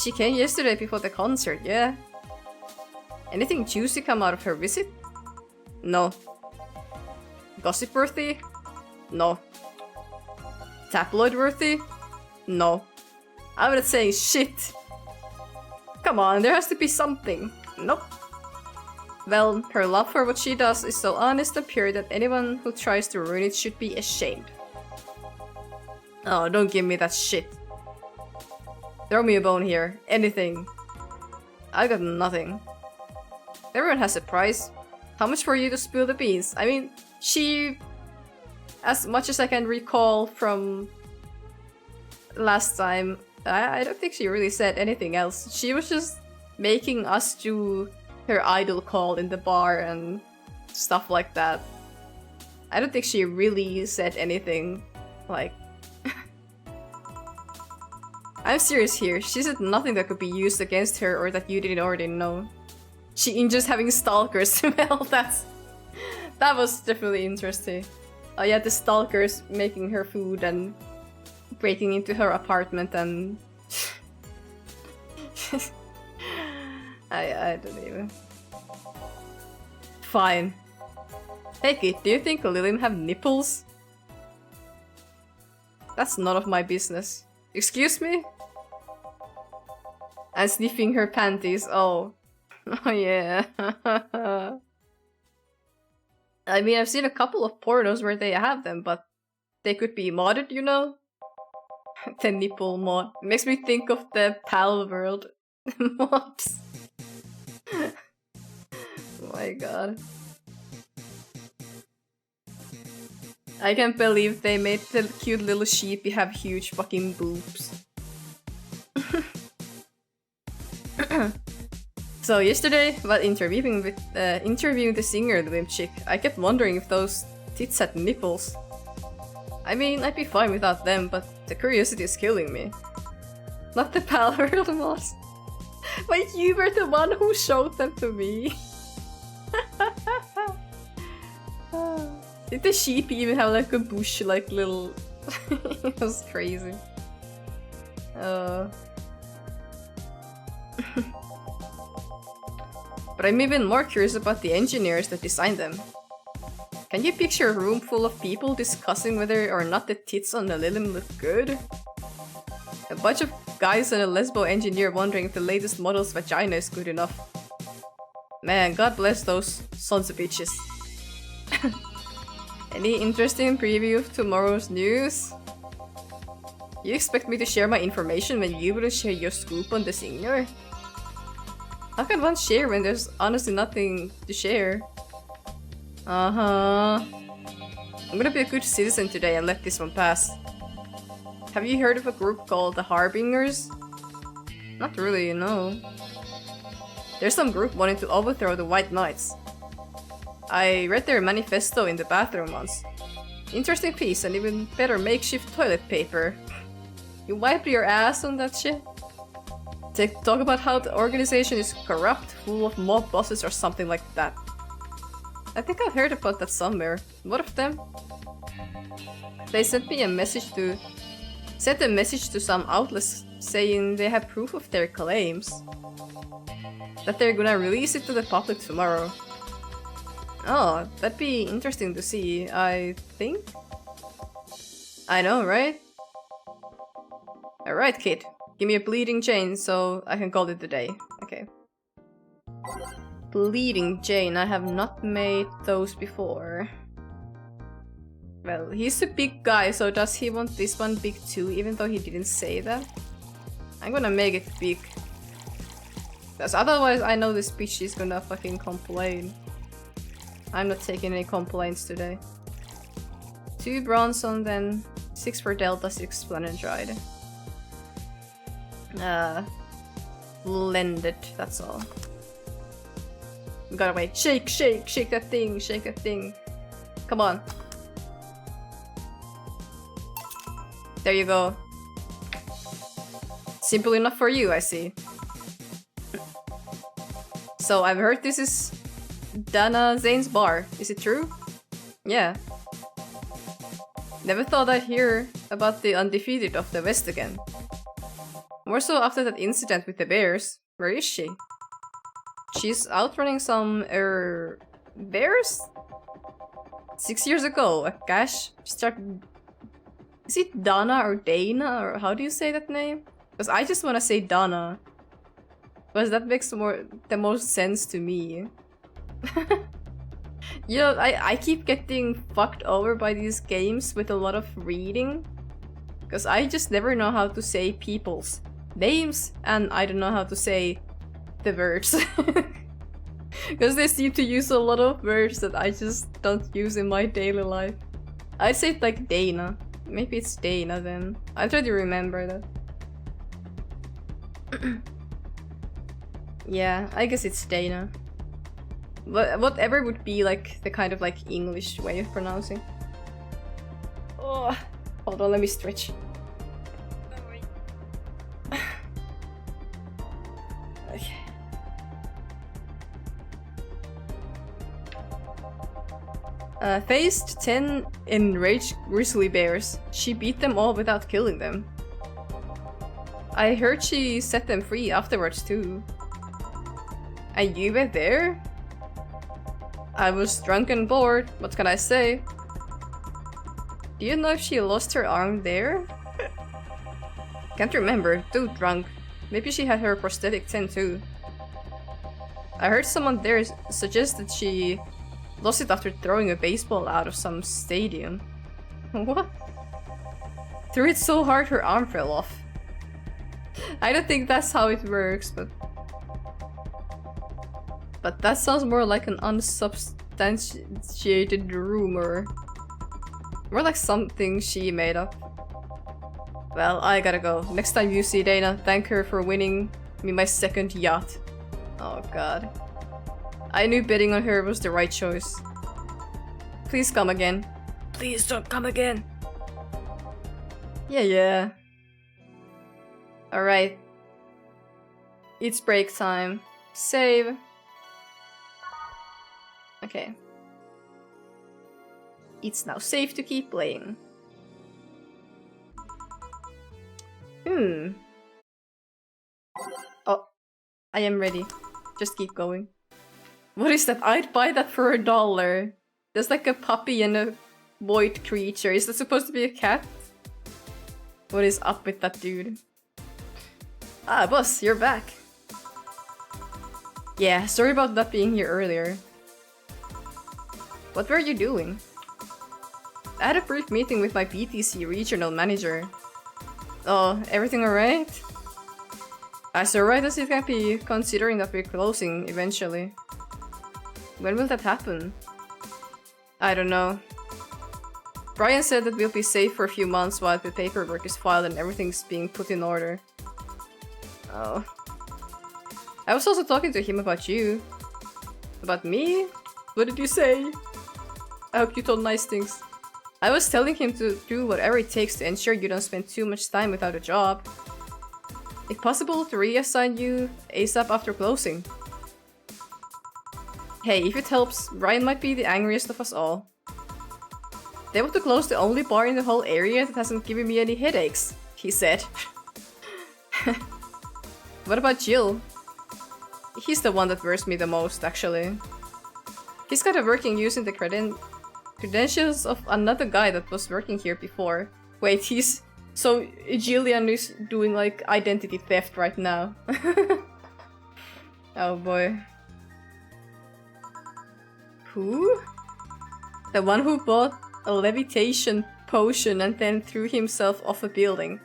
She came yesterday before the concert, yeah. Anything juicy come out of her visit? No. Gossip worthy? No. Tabloid worthy? No. I'm not saying shit. Come on, there has to be something. Nope. Well, her love for what she does is so honest and pure that anyone who tries to ruin it should be ashamed. Oh, don't give me that shit. Throw me a bone here. Anything. I got nothing. Everyone has a price. How much for you to spill the beans? I mean, she... as much as I can recall from last time, I don't think she really said anything else. She was just making us do her idol call in the bar and stuff like that. I don't think she really said anything, like... I'm serious here. She said nothing that could be used against her or that you didn't already know. She enjoys having stalkers. Well, that was definitely interesting. Oh yeah, the stalkers making her food and breaking into her apartment and... I don't even... Fine. Hey kid, do you think Lillian have nipples? That's none of my business. Excuse me? And sniffing her panties, oh. Oh yeah. I mean, I've seen a couple of pornos where they have them, but they could be modded, you know? The nipple mod. Makes me think of the PAL world. Mops. Oh my god. I can't believe they made the cute little sheepy have huge fucking boobs. So yesterday, while interviewing the singer, the wimp chick, I kept wondering if those tits had nipples. I mean, I'd be fine without them, but the curiosity is killing me. Not the Palworld mods. But you were the one who showed them to me. Did the sheep even have like a bush, like little... It was crazy. But I'm even more curious about the engineers that designed them. Can you picture a room full of people discussing whether or not the tits on the Lilim look good? A bunch of guys and a lesbo engineer wondering if the latest model's vagina is good enough. Man, God bless those sons of bitches. Any interesting preview of tomorrow's news? You expect me to share my information when you wouldn't share your scoop on the singer? How can one share when there's honestly nothing to share? I'm gonna be a good citizen today and let this one pass. Have you heard of a group called the Harbingers? Not really, no. There's some group wanting to overthrow the White Knights. I read their manifesto in the bathroom once. Interesting piece and even better makeshift toilet paper. You wipe your ass on that shit? They talk about how the organization is corrupt, full of mob bosses or something like that. I think I've heard about that somewhere. What of them? They sent me a message to... Sent a message to some outlets saying they have proof of their claims. That they're gonna release it to the public tomorrow. Oh, that'd be interesting to see, I think? I know, right? Alright, kid. Give me a bleeding chain so I can call it a day. Okay. Bleeding chain. I have not made those before. Well, he's a big guy, so does he want this one big too, even though he didn't say that? I'm gonna make it big. Because otherwise I know this bitch is gonna fucking complain. I'm not taking any complaints today. 2 Bronson, then 6 for Delta, 6 Planendride. Blended, that's all. We gotta wait. Shake, shake, shake that thing, shake that thing. Come on. There you go. Simple enough for you, I see. So I've heard this is Dana Zane's bar. Is it true? Yeah. Never thought I'd hear about the undefeated of the West again. More so after that incident with the bears. Where is she? She's outrunning some, bears? 6 years ago, a cache started... Is it Dana or Dana, or how do you say that name? Because I just want to say Dana. Because that makes the most sense to me. You know, I keep getting fucked over by these games with a lot of reading. Because I just never know how to say people's names, and I don't know how to say the words. Because they seem to use a lot of words that I just don't use in my daily life. I'd say it like Dana. Maybe it's Dana then. I try to remember that. Yeah, I guess it's Dana. But whatever would be like the kind of like English way of pronouncing. Oh, hold on, let me stretch. Okay. Faced 10 enraged grizzly bears. She beat them all without killing them. I heard she set them free afterwards too. And you were there? I was drunk and bored, what can I say? Do you know if she lost her arm there? Can't remember, too drunk. Maybe she had her prosthetic 10 too. I heard someone there suggest that she lost it after throwing a baseball out of some stadium. What? Threw it so hard her arm fell off. I don't think that's how it works, but that sounds more like an unsubstantiated rumor. More like something she made up. Well, I gotta go. Next time you see Dana, thank her for winning me my second yacht. Oh god. I knew betting on her was the right choice. Please come again. Please don't come again. Yeah. Alright. It's break time. Save. Okay. It's now safe to keep playing. Oh, I am ready. Just keep going. What is that? I'd buy that for $1. There's like a puppy and a void creature. Is that supposed to be a cat? What is up with that dude? Ah, boss, you're back. Yeah, sorry about not being here earlier. What were you doing? I had a brief meeting with my BTC regional manager. Oh, everything alright? As alright as it can be, considering that we're closing eventually. When will that happen? I don't know. Brian said that we'll be safe for a few months while the paperwork is filed and everything's being put in order. Oh. I was also talking to him about you. About me? What did you say? I hope you told nice things. I was telling him to do whatever it takes to ensure you don't spend too much time without a job. If possible, to reassign you ASAP after closing. Hey, if it helps, Brian might be the angriest of us all. They want to close the only bar in the whole area that hasn't given me any headaches, he said. What about Jill? He's the one that worries me the most, actually. He's kind of working using the credentials of another guy that was working here before. Wait, he's... So, Jillian is doing, like, identity theft right now. Oh boy. Who? The one who bought a levitation potion and then threw himself off a building.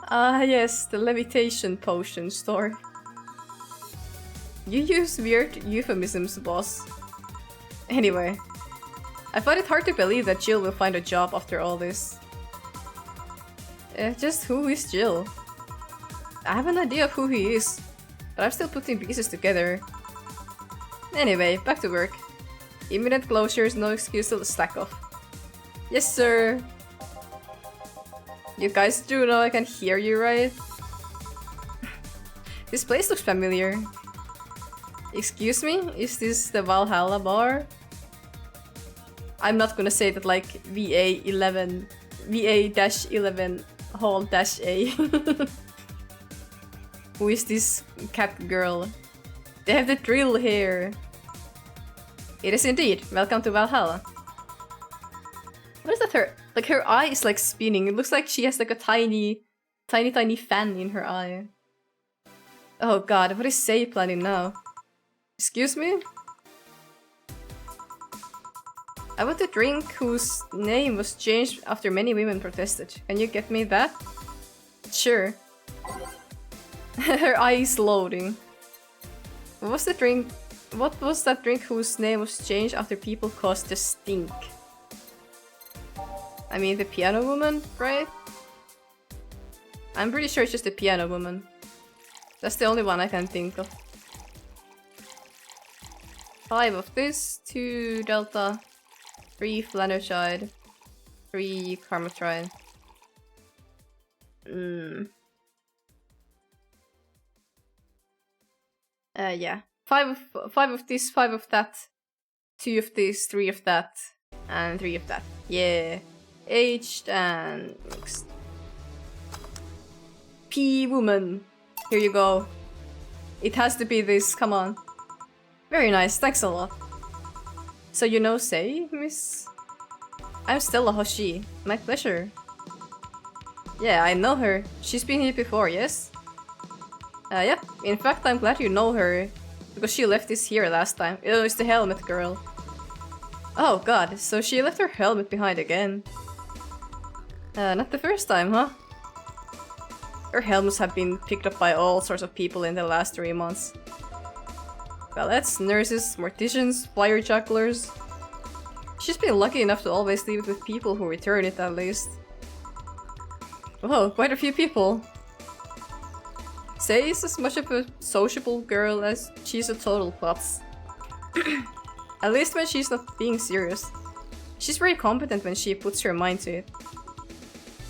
Ah yes, the levitation potion store. You use weird euphemisms, boss. Anyway, I find it hard to believe that Jill will find a job after all this. Just who is Jill? I have an idea of who he is, but I'm still putting pieces together. Anyway, back to work. Imminent closure is no excuse to slack off. Yes, sir. You guys do know I can hear you, right? This place looks familiar. Excuse me? Is this the Valhalla bar? I'm not gonna say that like VA-11... VA-11 Hall-A. Who is this cat girl? They have the drill here. It is indeed. Welcome to Valhalla. What is that her? Like her eye is like spinning. It looks like she has like a tiny fan in her eye. Oh god, what is Say planning now? Excuse me? I want a drink whose name was changed after many women protested. Can you get me that? Sure. Her eye is loading. What was the drink? What was that drink whose name was changed after people caused a stink? I mean the piano woman, right? I'm pretty sure it's just the piano woman. That's the only one I can think of. 5 of this, 2 delta, 3 flanerchide, 3 karmatride. Yeah. 5 of this, 5 of that, 2 of this, 3 of that, and 3 of that. Yeah. Aged and mixed. P woman. Here you go. It has to be this, come on. Very nice, thanks a lot. So you know Say, miss? I'm Stella Hoshi. My pleasure. Yeah, I know her. She's been here before, yes? Yep. In fact, I'm glad you know her. Because she left this here last time. Oh, it's the helmet girl. Oh god, so she left her helmet behind again. Not the first time, huh? Her helmets have been picked up by all sorts of people in the last 3 months. Valettes, nurses, morticians, flyer jugglers. She's been lucky enough to always leave it with people who return it at least. Whoa, quite a few people. Say is as much of a sociable girl as she's a total klutz. At least when she's not being serious. She's very competent when she puts her mind to it.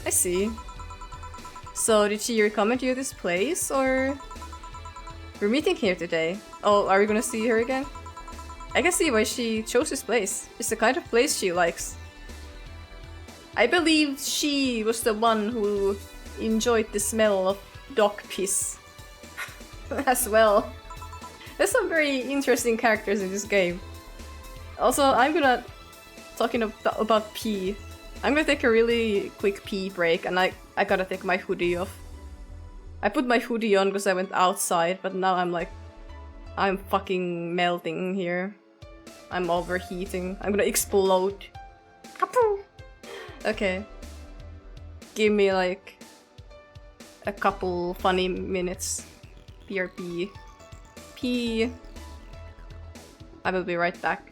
I see. So did she recommend you this place, or... We're meeting here today. Oh, are we gonna see her again? I can see why she chose this place. It's the kind of place she likes. I believe she was the one who enjoyed the smell of dog piss. As well. There's some very interesting characters in this game. Also, I'm gonna... Talking about pee. I'm gonna take a really quick pee break, and I gotta take my hoodie off. I put my hoodie on because I went outside, but now I'm like... I'm fucking melting here. I'm overheating. I'm gonna explode. Okay. Give me like... a couple funny minutes. PRP. Pee. I will be right back.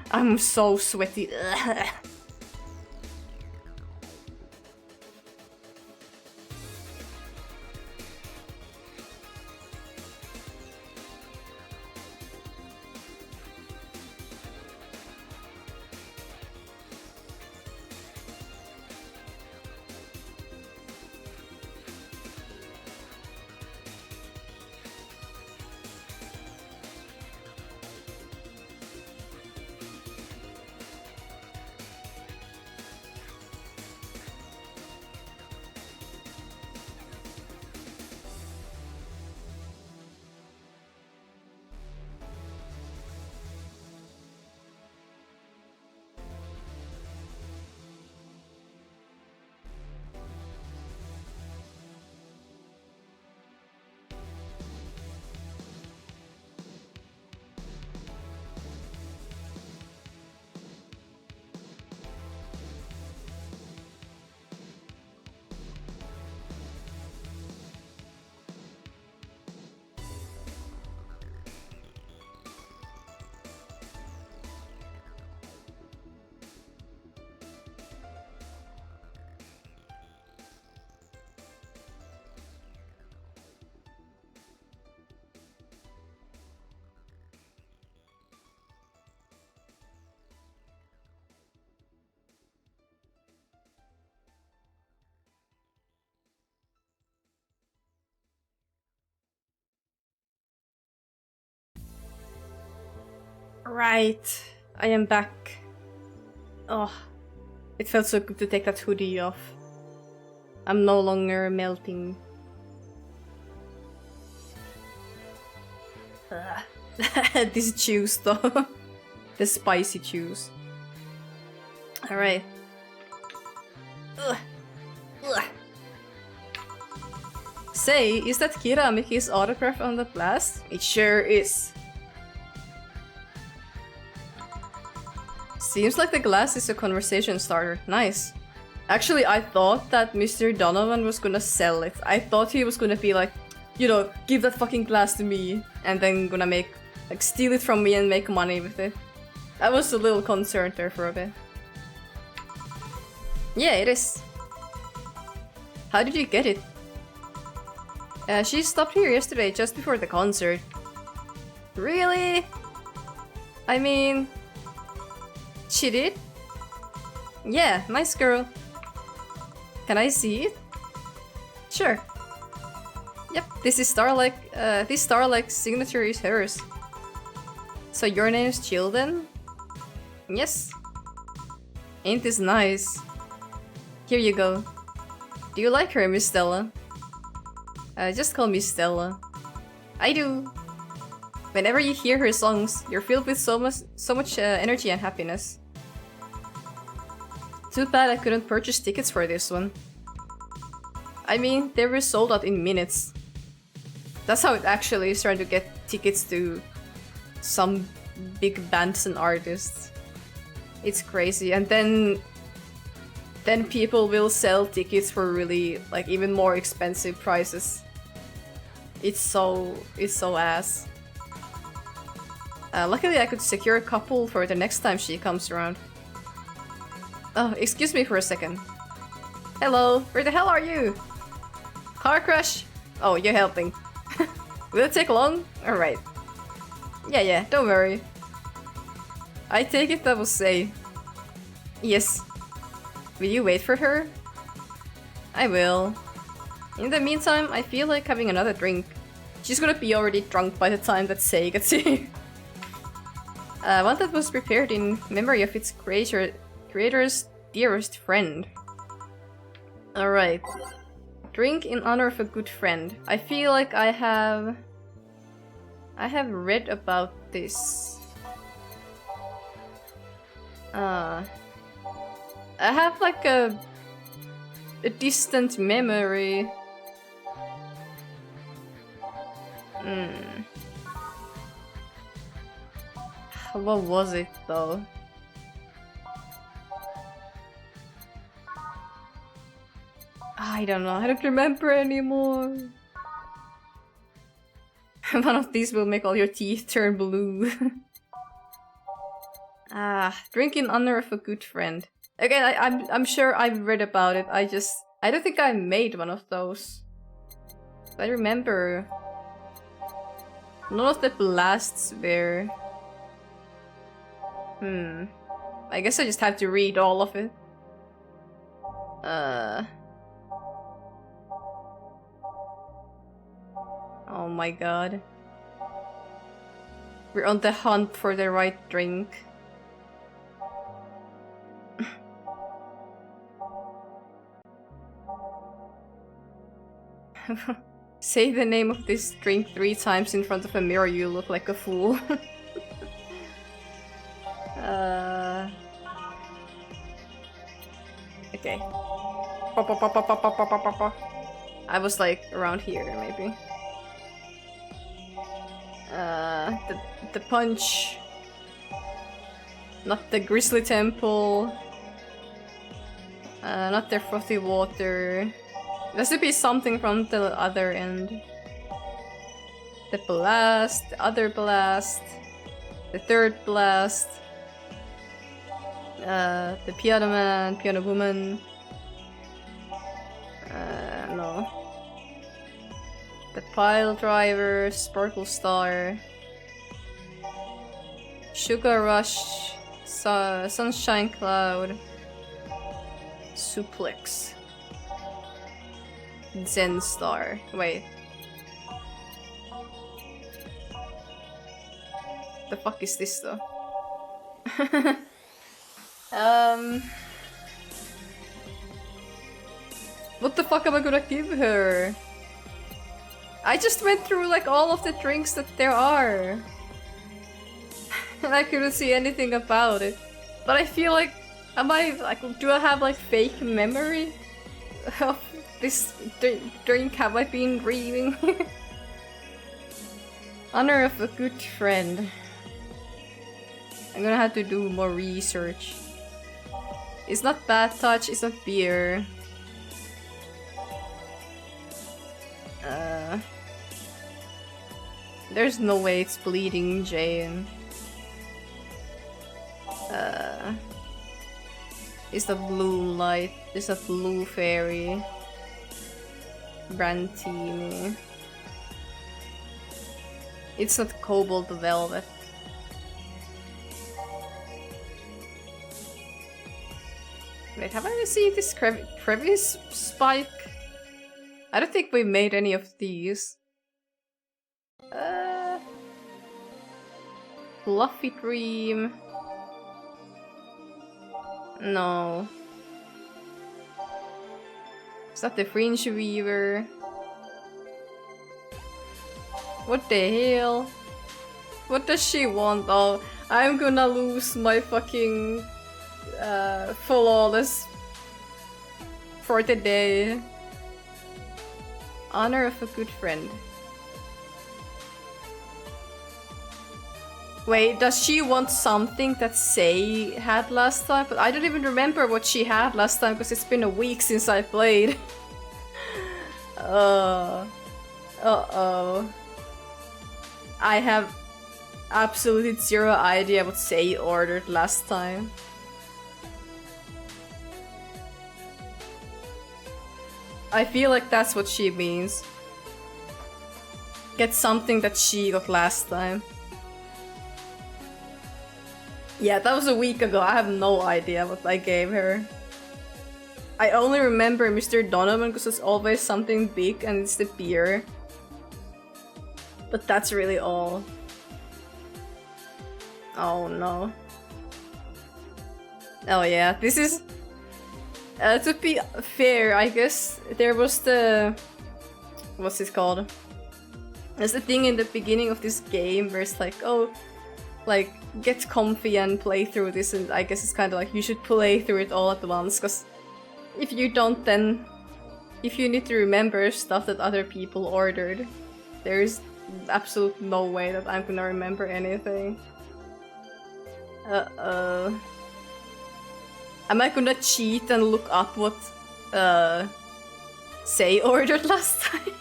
I'm so sweaty. Right, I am back. Oh, it felt so good to take that hoodie off. I'm no longer melting. This juice though. The spicy juice. Alright. Say, is that Kira Miki's autograph on the blast? It sure is. Seems like the glass is a conversation starter. Nice. Actually, I thought that Mr. Donovan was gonna sell it. I thought he was gonna be like, you know, give that fucking glass to me, and then gonna make, like, steal it from me and make money with it. I was a little concerned there for a bit. Yeah, it is. How did you get it? She stopped here yesterday, just before the concert. Really? I mean... She did? Yeah, nice girl. Can I see it? Sure. Yep, this is this Starlight signature is hers. So your name is Jill then? Yes. Ain't this nice? Here you go. Do you like her, Miss Stella? Just call me Stella. I do. Whenever you hear her songs, you're filled with so much energy and happiness. Too bad I couldn't purchase tickets for this one. I mean, they were sold out in minutes. That's how it actually is trying to get tickets to some big bands and artists. It's crazy. And then then people will sell tickets for really, like, even more expensive prices. It's so ass. Luckily I could secure a couple for the next time she comes around. Oh, excuse me for a second. Hello, where the hell are you? Car crash? Oh, you're helping. Will it take long? Alright. Yeah, don't worry. I take it that will say. Yes. Will you wait for her? I will. In the meantime, I feel like having another drink. She's gonna be already drunk by the time that Sei gets here. One that was prepared in memory of its creator's dearest friend. Alright. Drink in honor of a good friend. I feel like I have read about this. I have like a distant memory. What was it though? I don't know, I don't remember anymore. One of these will make all your teeth turn blue. Drink in honor of a good friend. Again, I'm sure I've read about it. I don't think I made one of those. I remember none of the blasts were. I guess I just have to read all of it. Oh my god. We're on the hunt for the right drink. Say the name of this drink 3 times in front of a mirror, you look like a fool. Okay. I was like around here, maybe. The punch. Not the Grizzly Temple. Not the frothy water. There should be something from the other end. The blast, the other blast, the third blast, the piano man, piano woman. No. The pile driver, sparkle star, sugar rush, sunshine cloud, suplex. Zen Star. Wait. The fuck is this though? What the fuck am I gonna give her? I just went through like all of the drinks that there are. And I couldn't see anything about it. But I feel like, do I have like fake memory of this drink? Have I been dreaming? Honor of a good friend. I'm gonna have to do more research. It's not bad touch, it's not beer. There's no way it's bleeding Jane. It's the blue light. It's a blue fairy. Brantini. It's not cobalt velvet. Wait, have I received this crevice spike? I don't think we made any of these. Fluffy dream. No. Is that the fringe weaver? What the hell? What does she want? Oh, I'm gonna lose my fucking flawless for the day. Honor of a good friend. Wait, does she want something that Sei had last time? But I don't even remember what she had last time because it's been a week since I played. Uh-oh. I have absolutely zero idea what Sei ordered last time. I feel like that's what she means. Get something that she got last time. Yeah, that was a week ago. I have no idea what I gave her. I only remember Mr. Donovan because it's always something big and it's the beer. But that's really all. Oh no. Oh yeah, this is... to be fair, I guess there was the... What's it called? There's the thing in the beginning of this game where it's like, oh, like, get comfy and play through this, and I guess it's kind of like you should play through it all at once, because if you don't, then if you need to remember stuff that other people ordered, there's absolute no way that I'm gonna remember anything. Am I gonna cheat and look up what Sei ordered last time?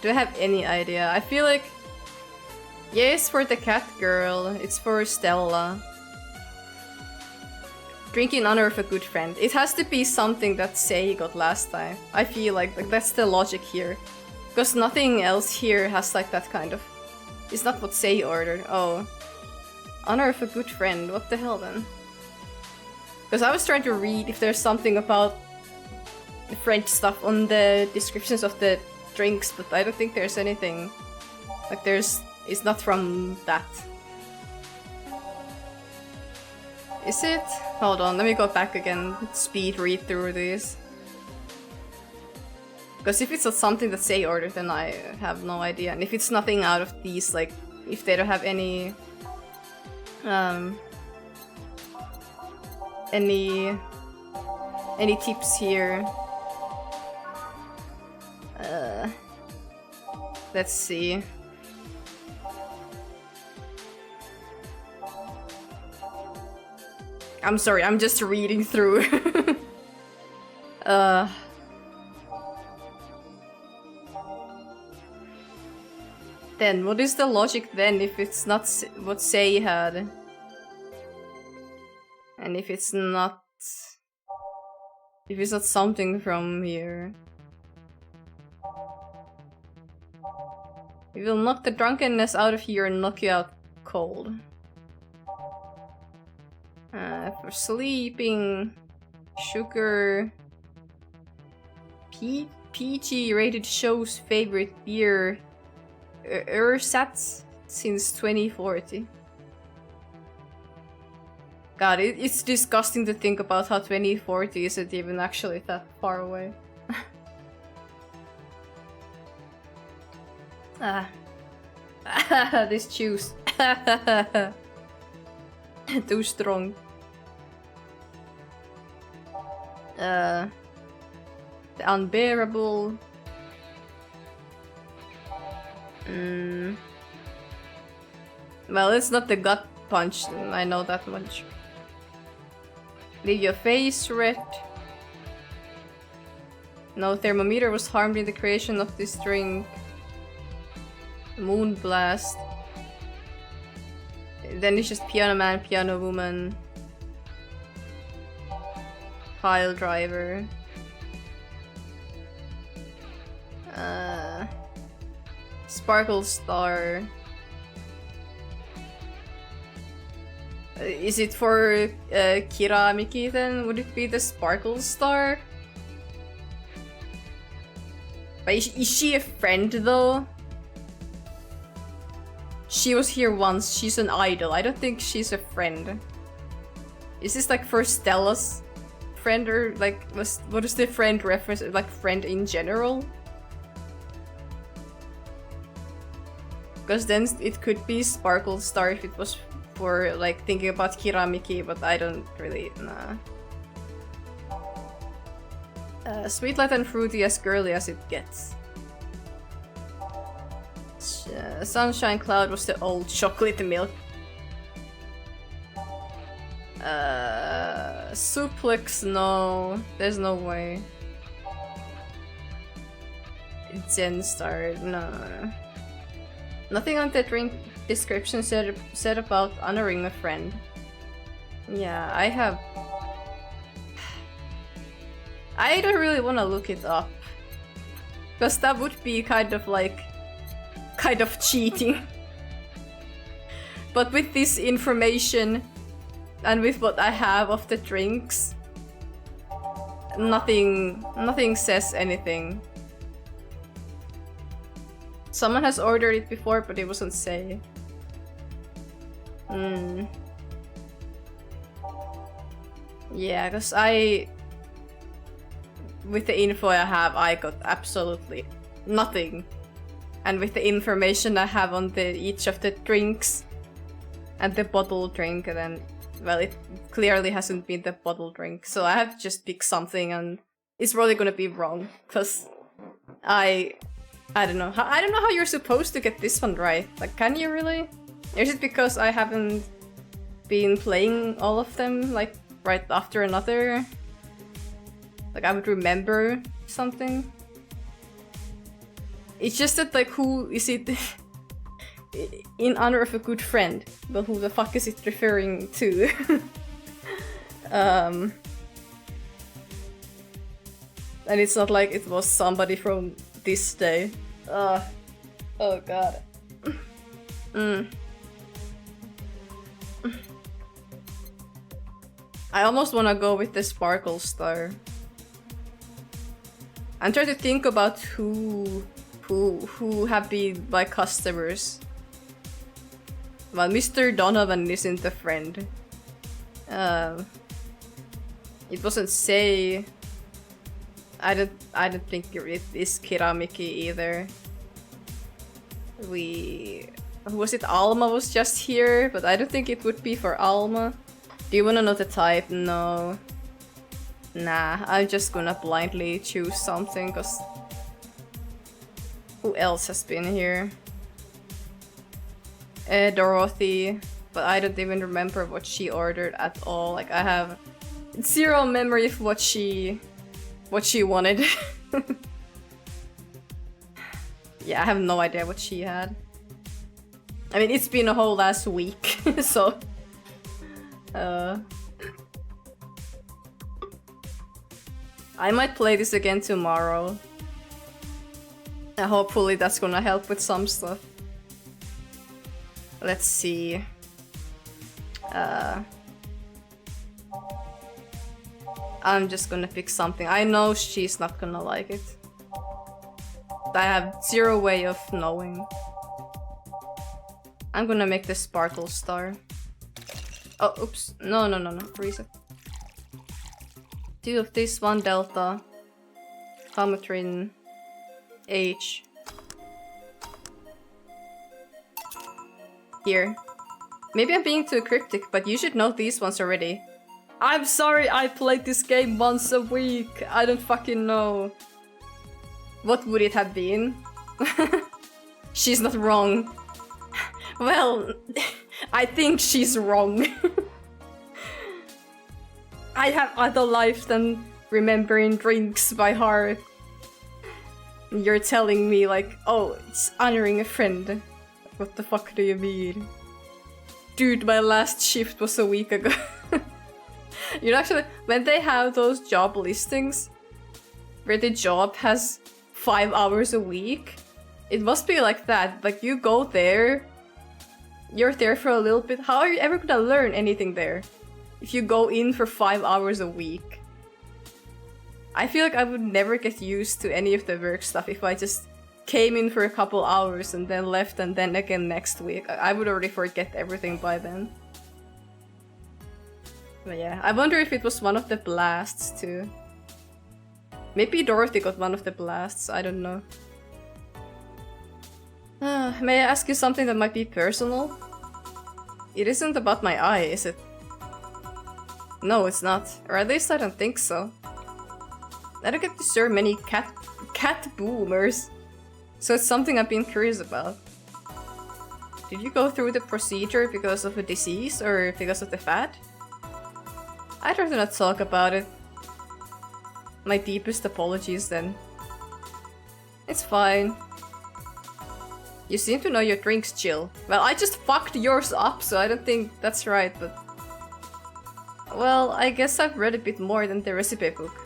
Do I have any idea? I feel like... Yeah, it's for the cat girl. It's for Stella. Drink in honor of a good friend. It has to be something that Sei got last time. I feel like that's the logic here. Because nothing else here has like that kind of... It's not what Sei ordered. Oh. Honor of a good friend. What the hell then? Because I was trying to read if there's something about the French stuff on the descriptions of the drinks, but I don't think there's anything. Like there's... It's not from that. Is it? Hold on, let me go back again. Speed read through these. Because if it's not something that Sei ordered, then I have no idea. And if it's nothing out of these, like, if they don't have any... Any tips here. Let's see. I'm sorry, I'm just reading through. Then, what is the logic then if it's not what Sei had? And if it's not... If it's not something from here... We will knock the drunkenness out of you and knock you out cold. For sleeping... Sugar... PG rated show's favorite beer... Ersatz since 2040. God, it's disgusting to think about how 2040 isn't even actually that far away. This juice. Too strong. The unbearable. Well, it's not the gut punch, I know that much. Leave your face red. No thermometer was harmed in the creation of this drink. Moon blast. Then it's just piano man, piano woman. Pile driver. Sparkle star. Is it for Kiramiki then? Would it be the sparkle star? But is she a friend though? She was here once, she's an idol. I don't think she's a friend. Is this like for Stella's friend or like what is the friend reference? Like friend in general? Because then it could be Sparkle Star if it was for like thinking about Kiramiki, but I don't really nah. Sweet, light, and fruity, as girly as it gets. Sunshine Cloud was the old chocolate milk. Suplex, no. There's no way. Genstar, no. Nothing on the drink description said about honoring a friend. Yeah, I have... I don't really want to look it up. Because that would be kind of like... kind of cheating. But with this information and with what I have of the drinks, nothing says anything. Someone has ordered it before, but it wasn't say. Yeah, because with the info I have, I got absolutely nothing. And with the information I have on each of the drinks and the bottle drink, then, well, it clearly hasn't been the bottle drink. So I have to just pick something, and it's probably gonna be wrong, because I don't know. I don't know how you're supposed to get this one right. Like, can you really? Or is it because I haven't been playing all of them, like, right after another? Like, I would remember something. It's just that, like, who is it in honor of a good friend? But who the fuck is it referring to? And it's not like it was somebody from this day. Oh god. I almost wanna go with the Sparkle Star. I'm trying to think about who have been my customers. Well, Mr. Donovan isn't a friend. It doesn't say. I don't think it is Kiramiki either. Who was it? Alma was just here, but I don't think it would be for Alma. Do you wanna know the type? No. Nah, I'm just gonna blindly choose something, cause who else has been here? Dorothy, but I don't even remember what she ordered at all. Like, I have zero memory of what she wanted. Yeah, I have no idea what she had. I mean, it's been a whole last week, so... I might play this again tomorrow. And hopefully that's gonna help with some stuff. Let's see. I'm just gonna pick something. I know she's not gonna like it. I have zero way of knowing. I'm gonna make the Sparkle Star. Oh, oops. No. Reset. 2 of this, 1 Delta. Cometrin. H. Here. Maybe I'm being too cryptic, but you should know these ones already. I'm sorry, I played this game once a week. I don't fucking know. What would it have been? She's not wrong. Well, I think she's wrong. I have other life than remembering drinks by heart. You're telling me like, oh, it's honoring a friend. What the fuck do you mean? Dude, my last shift was a week ago. You know, actually, when they have those job listings, where the job has 5 hours a week, it must be like that. Like, you go there, you're there for a little bit. How are you ever gonna learn anything there? If you go in for 5 hours a week. I feel like I would never get used to any of the work stuff if I just came in for a couple hours and then left and then again next week. I would already forget everything by then. But yeah, I wonder if it was one of the blasts too. Maybe Dorothy got one of the blasts, I don't know. May I ask you something that might be personal? It isn't about my eye, is it? No, it's not. Or at least I don't think so. I don't get to serve many cat boomers. So it's something I've been curious about. Did you go through the procedure because of a disease or because of the fat? I'd rather not talk about it. My deepest apologies then. It's fine. You seem to know your drinks, Jill. Well, I just fucked yours up, so I don't think that's right, but... Well, I guess I've read a bit more than the recipe book.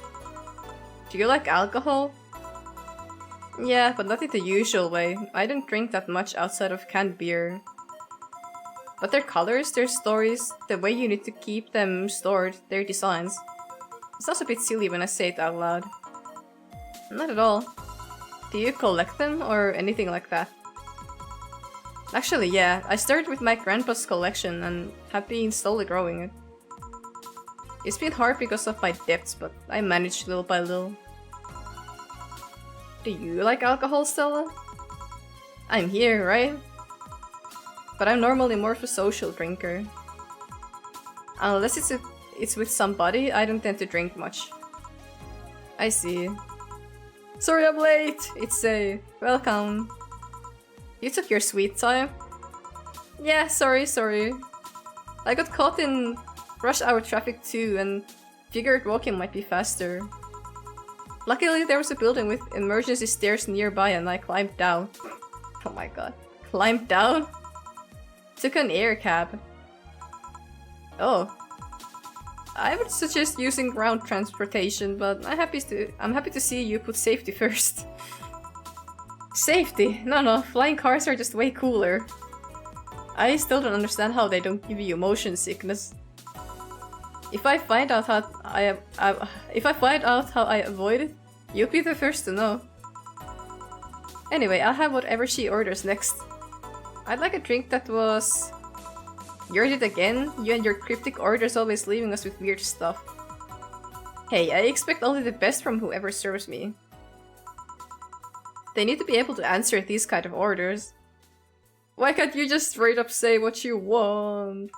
Do you like alcohol? Yeah, but not in the usual way. I don't drink that much outside of canned beer. But their colors, their stories, the way you need to keep them stored, their designs. It sounds a bit silly when I say it out loud. Not at all. Do you collect them or anything like that? Actually, yeah. I started with my grandpa's collection and have been slowly growing it. It's been hard because of my debts, but I managed little by little. Do you like alcohol, Stella? I'm here, right? But I'm normally more of a social drinker. Unless it's with somebody, I don't tend to drink much. I see. Sorry I'm late! It's a... welcome. You took your sweet time? Yeah, sorry. I got caught in rush hour traffic too and figured walking might be faster. Luckily there was a building with emergency stairs nearby and I climbed down. Oh my god. Climbed down? Took an air cab. Oh. I would suggest using ground transportation, but I'm happy to see you put safety first. Safety? No, flying cars are just way cooler. I still don't understand how they don't give you motion sickness. If I find out how I avoid it, you'll be the first to know. Anyway, I'll have whatever she orders next. I'd like a drink that was... You heard it again? You and your cryptic orders always leaving us with weird stuff. Hey, I expect only the best from whoever serves me. They need to be able to answer these kind of orders. Why can't you just straight up say what you want?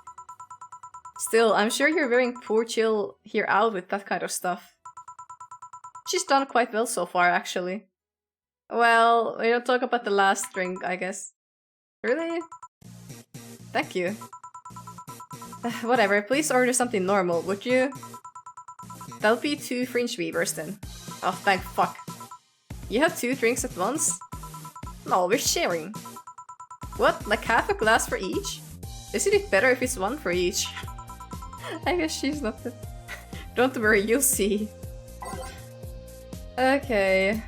Still, I'm sure you're wearing poor Jill here out with that kind of stuff. She's done quite well so far, actually. Well, we don't talk about the last drink, I guess. Really? Thank you. Whatever, please order something normal, would you? That'll be 2 fringe weavers then. Oh, thank fuck. You have 2 drinks at once? No, we're sharing. What, like half a glass for each? Isn't it better if it's 1 for each? I guess she's not the... Don't worry, you'll see. Okay.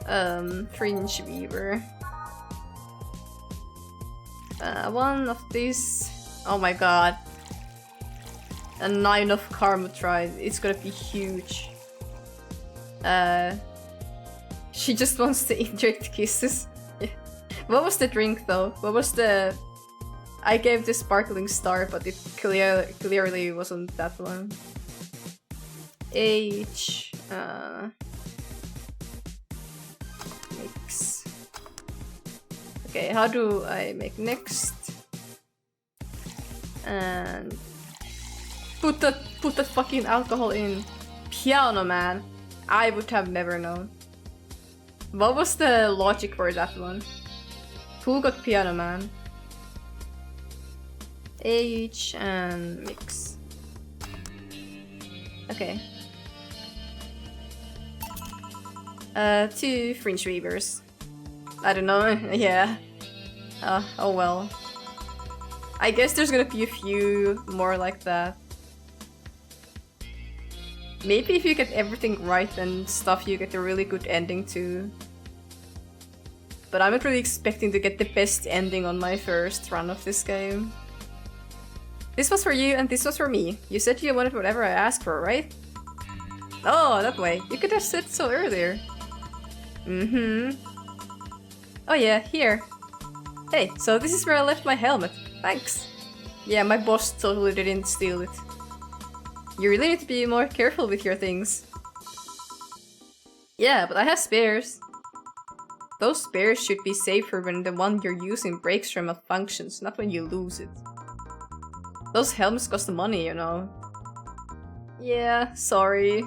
Fringe weaver. 1 of these... Oh my god. A 9 of Karmotride. It's gonna be huge. She just wants to inject kisses. Yeah. What was the drink though? What was the... I gave the sparkling star, but it clearly wasn't that one. H... mix. Okay, how do I make next? And put that fucking alcohol in. Piano Man. I would have never known. What was the logic for that one? Who got Piano Man? H and mix. Okay. 2 fringe weavers. I don't know. Yeah. Oh well. I guess there's gonna be a few more like that. Maybe if you get everything right and stuff, you get a really good ending too. But I'm not really expecting to get the best ending on my first run of this game. This was for you and this was for me. You said you wanted whatever I asked for, right? Oh, that way. You could have said so earlier. Oh yeah, here. Hey, so this is where I left my helmet. Thanks. Yeah, my boss totally didn't steal it. You really need to be more careful with your things. Yeah, but I have spares. Those spares should be safer when the one you're using breaks or malfunctions, not when you lose it. Those helmets cost money, you know. Yeah, sorry.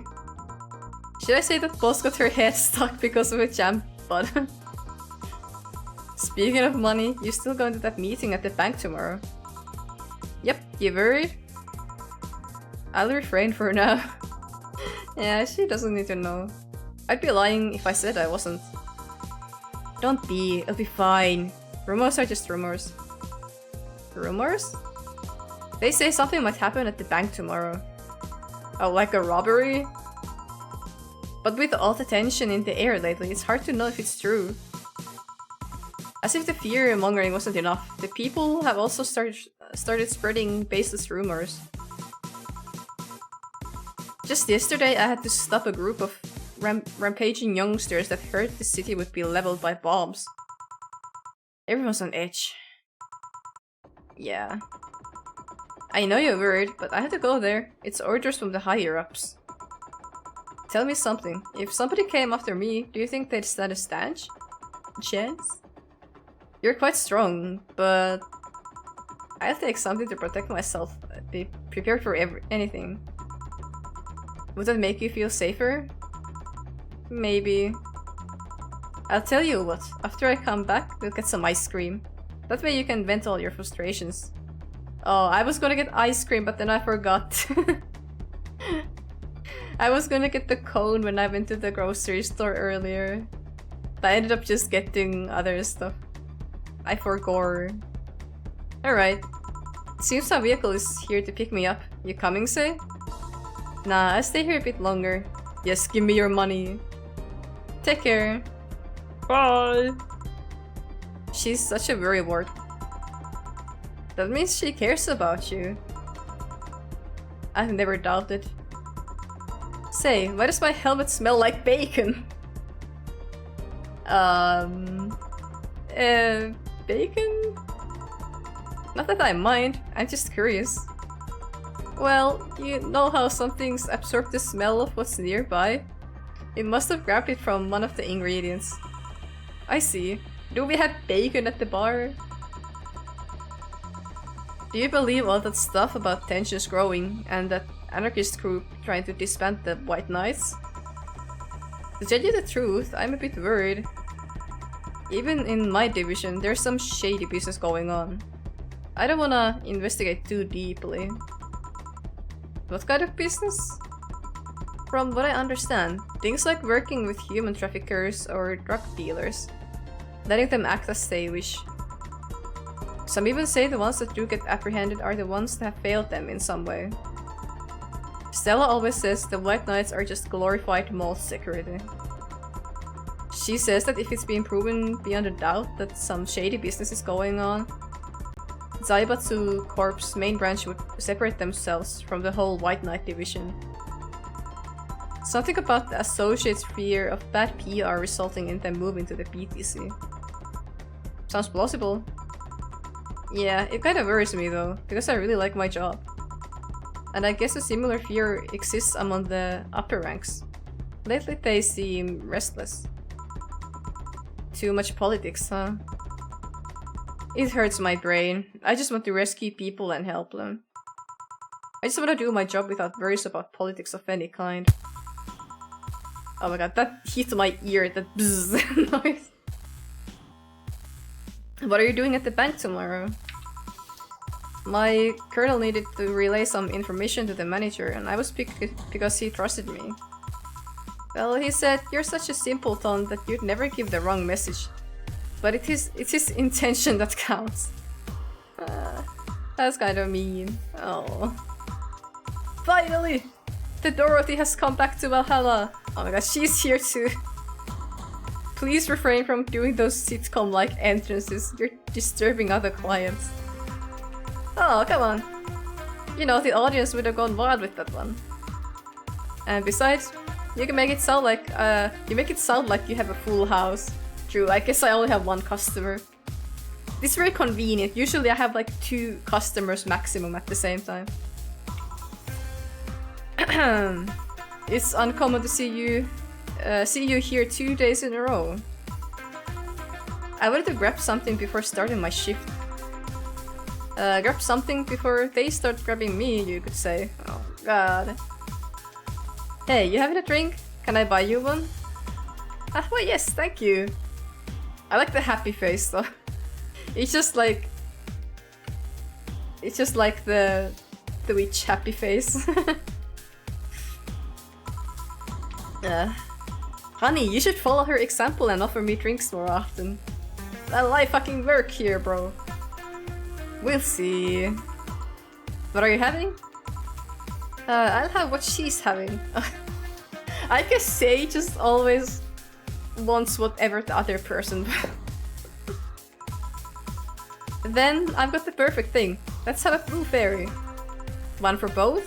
Should I say that boss got her head stuck because of a jump button? Speaking of money, you still going to that meeting at the bank tomorrow? Yep, you worried? I'll refrain for now. Yeah, she doesn't need to know. I'd be lying if I said I wasn't. Don't be, it'll be fine. Rumors are just rumors. Rumors? They say something might happen at the bank tomorrow. Oh, like a robbery? But with all the tension in the air lately, it's hard to know if it's true. As if the fear-mongering wasn't enough, the people have also started spreading baseless rumors. Just yesterday, I had to stop a group of rampaging youngsters that heard the city would be leveled by bombs. Everyone's on edge. Yeah. I know you're worried, but I had to go there. It's orders from the higher-ups. Tell me something. If somebody came after me, do you think they'd stand a chance? You're quite strong, but I'll take something to protect myself. Be prepared for anything. Would that make you feel safer? Maybe. I'll tell you what, after I come back, we'll get some ice cream. That way you can vent all your frustrations. Oh, I was gonna get ice cream, but then I forgot. I was gonna get the cone when I went to the grocery store earlier. But I ended up just getting other stuff. I forgot. Alright. Seems a vehicle is here to pick me up. You coming, say? Nah, I'll stay here a bit longer. Yes, give me your money. Take care. Bye! She's such a worrywart. That means she cares about you. I've never doubted. Say, why does my helmet smell like bacon? Bacon? Not that I mind, I'm just curious. Well, you know how some things absorb the smell of what's nearby? It must have grabbed it from one of the ingredients. I see. Do we have bacon at the bar? Do you believe all that stuff about tensions growing and that anarchist group trying to disband the White Knights? To tell you the truth, I'm a bit worried. Even in my division, there's some shady business going on. I don't wanna investigate too deeply. What kind of business? From what I understand, things like working with human traffickers or drug dealers, letting them act as they wish. Some even say the ones that do get apprehended are the ones that have failed them in some way. Stella always says the White Knights are just glorified mall security. She says that if it's been proven beyond a doubt that some shady business is going on, Zaibatsu Corp's main branch would separate themselves from the whole White Knight division. Something about the Associates' fear of bad PR resulting in them moving to the PTC. Sounds plausible. Yeah, it kinda worries me though, because I really like my job. And I guess a similar fear exists among the upper ranks. Lately they seem restless. Too much politics, huh? It hurts my brain. I just want to rescue people and help them. I just want to do my job without worries about politics of any kind. Oh my god, that hit my ear, that bzzz noise. What are you doing at the bank tomorrow? My colonel needed to relay some information to the manager and I was picked because he trusted me. Well, he said, you're such a simpleton that you'd never give the wrong message. But it's his intention that counts. That's kind of mean. Oh. Finally! The Dorothy has come back to Valhalla! Oh my god, she's here too. Please refrain from doing those sitcom-like entrances. You're disturbing other clients. Oh, come on. You know, the audience would have gone wild with that one. And besides, you can make it sound like you have a full house. True, I guess I only have one customer. It's very convenient. Usually I have like 2 customers maximum at the same time. It's uncommon to see you here 2 days in a row. I wanted to grab something before starting my shift. Grab something before they start grabbing me, you could say. Oh god. Hey, you having a drink? Can I buy you one? Ah, well, yes, thank you. I like the happy face though. It's just like the witch happy face. Honey, you should follow her example and offer me drinks more often. Well, I fucking work here, bro. We'll see. What are you having? I'll have what she's having. I guess Say just always wants whatever the other person. Then I've got the perfect thing. Let's have a blue fairy. One for both.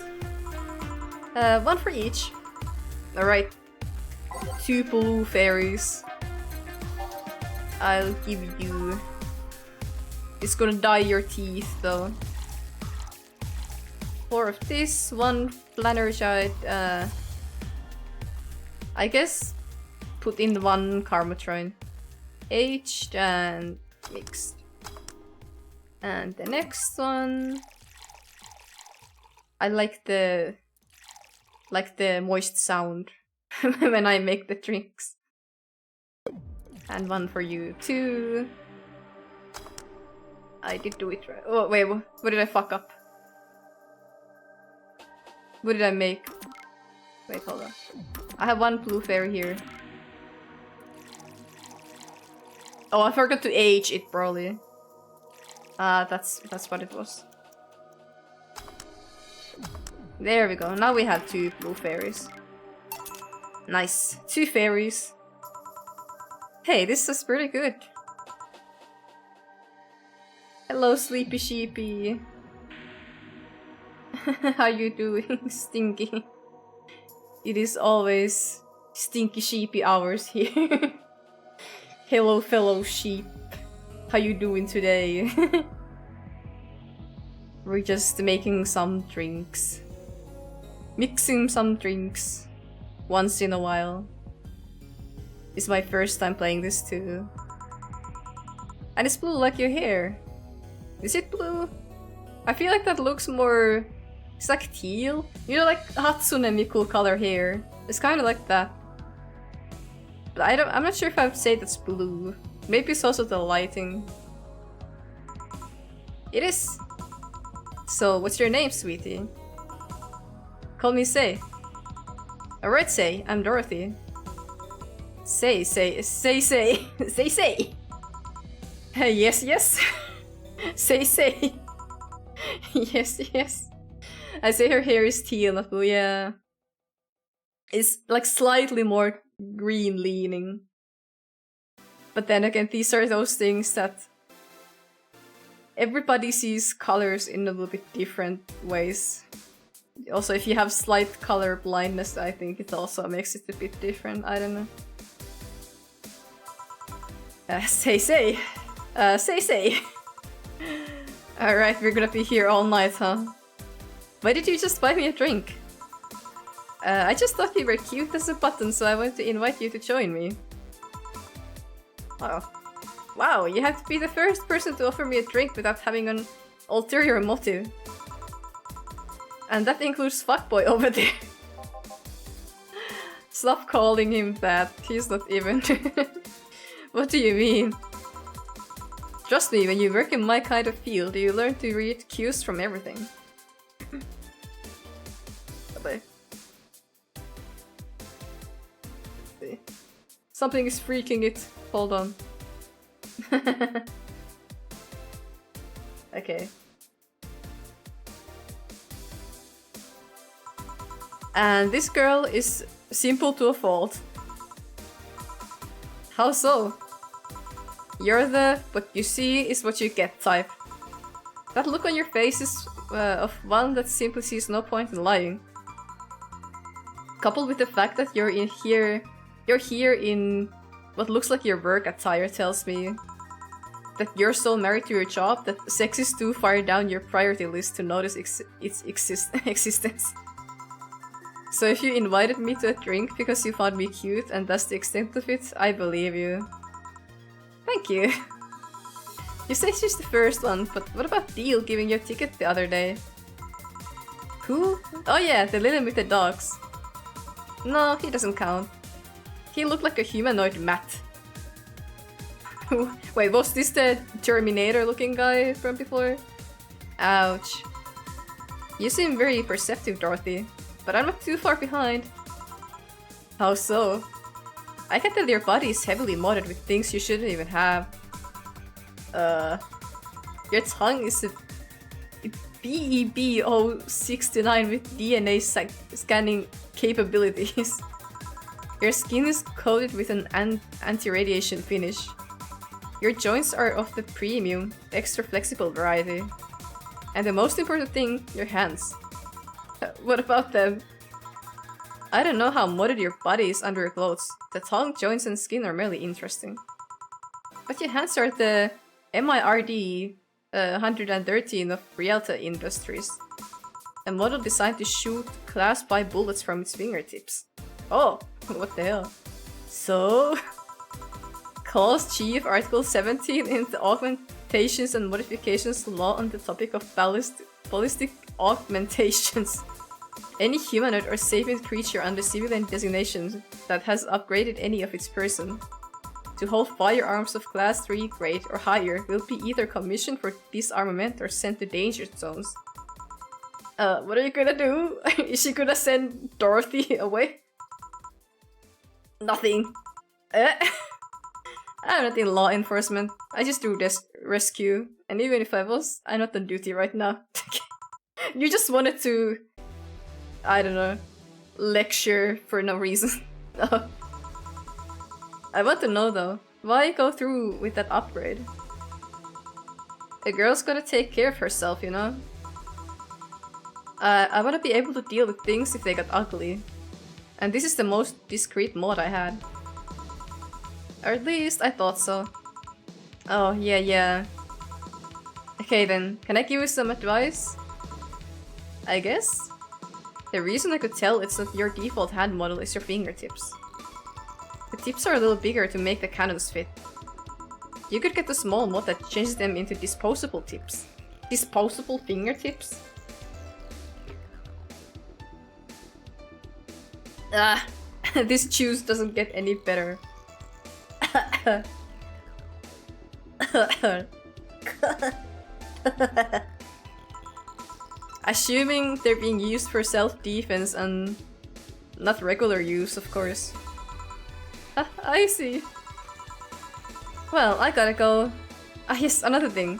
One for each. Alright. 2 blue fairies. I'll give you... It's gonna dye your teeth though. 4 of this, 1 Flannershite, I guess put in 1 Karmatrine. Aged and mixed. And the next one... I like the moist sound when I make the drinks. And 1 for you too. I did do it right. Oh wait, what did I fuck up? What did I make? Wait, hold on. I have 1 blue fairy here. Oh, I forgot to age it, probably. That's what it was. There we go. Now we have 2 blue fairies. Nice. 2 fairies. Hey, this is pretty good. Hello, Sleepy Sheepy. How you doing, Stinky? It is always Stinky Sheepy hours here. Hello, fellow sheep. How you doing today? We're just making some drinks. Mixing some drinks. Once in a while. It's my first time playing this too. And it's blue like your hair. Is it blue? I feel like that looks more... It's like teal. You know, like Hatsune Miku color hair. It's kind of like that. But I'm not sure if I would say that's blue. Maybe it's also the lighting. It is. So, what's your name, sweetie? Call me Say. Alright, Say. I'm Dorothy. Say. Say. Yes, yes. Say. Yes, yes. I say her hair is teal, not blue, yeah. It's like slightly more green leaning. But then again, these are those things that everybody sees colors in a little bit different ways. Also, if you have slight color blindness, I think it also makes it a bit different. I don't know. Say. Alright, we're gonna be here all night, huh? Why did you just buy me a drink? I just thought you were cute as a button, so I wanted to invite you to join me. Oh. Wow, you have to be the first person to offer me a drink without having an ulterior motive. And that includes fuckboy over there. Stop calling him that, he's not even. What do you mean? Trust me, when you work in my kind of field, you learn to read cues from everything. Bye. Something is freaking it. Hold on. Okay. And this girl is simple to a fault. How so? You're the what you see is what you get type. That look on your face is of one that simply sees no point in lying. Coupled with the fact that you're here in what looks like your work attire tells me that you're so married to your job that sex is too far down your priority list to notice its existence. So if you invited me to a drink because you found me cute and that's the extent of it, I believe you. Thank you. You say she's the first one, but what about Deal giving you a ticket the other day? Who? Oh yeah, the little with the dogs. No, he doesn't count. He looked like a humanoid mat. Wait, was this the Terminator looking guy from before? Ouch. You seem very perceptive, Dorothy, but I'm not too far behind. How so? I can tell your body is heavily modded with things you shouldn't even have. Your tongue is a BEB-069 with DNA scanning capabilities. Your skin is coated with an anti-radiation finish. Your joints are of the premium, extra flexible variety. And the most important thing, your hands. What about them? I don't know how modded your body is under your clothes. The tongue, joints, and skin are merely interesting. But your hands are the MIRD 113 of Rialta Industries. A model designed to shoot class-by bullets from its fingertips. Oh, what the hell? So... Clause Chief, Article 17 in the Augmentations and Modifications Law on the topic of ballistic augmentations. Any humanoid or sapient creature under civilian designation that has upgraded any of its person to hold firearms of Class 3 grade or higher will be either commissioned for disarmament or sent to danger zones. What are you gonna do? Is she gonna send Dorothy away? Nothing. I'm not in law enforcement. I just do this rescue. And even if I was, I'm not on duty right now. You just wanted to... I don't know, lecture for no reason. I want to know though, why go through with that upgrade? A girl's gotta take care of herself, you know? I wanna be able to deal with things if they got ugly. And this is the most discreet mod I had. Or at least I thought so. Oh, yeah. Okay then, can I give you some advice? I guess? The reason I could tell it's not your default hand model is your fingertips. The tips are a little bigger to make the cannons fit. You could get a small mod that changes them into disposable tips. Disposable fingertips? Ah, this juice doesn't get any better. Assuming they're being used for self-defense and not regular use, of course. I see. Well, I gotta go. Ah yes, another thing.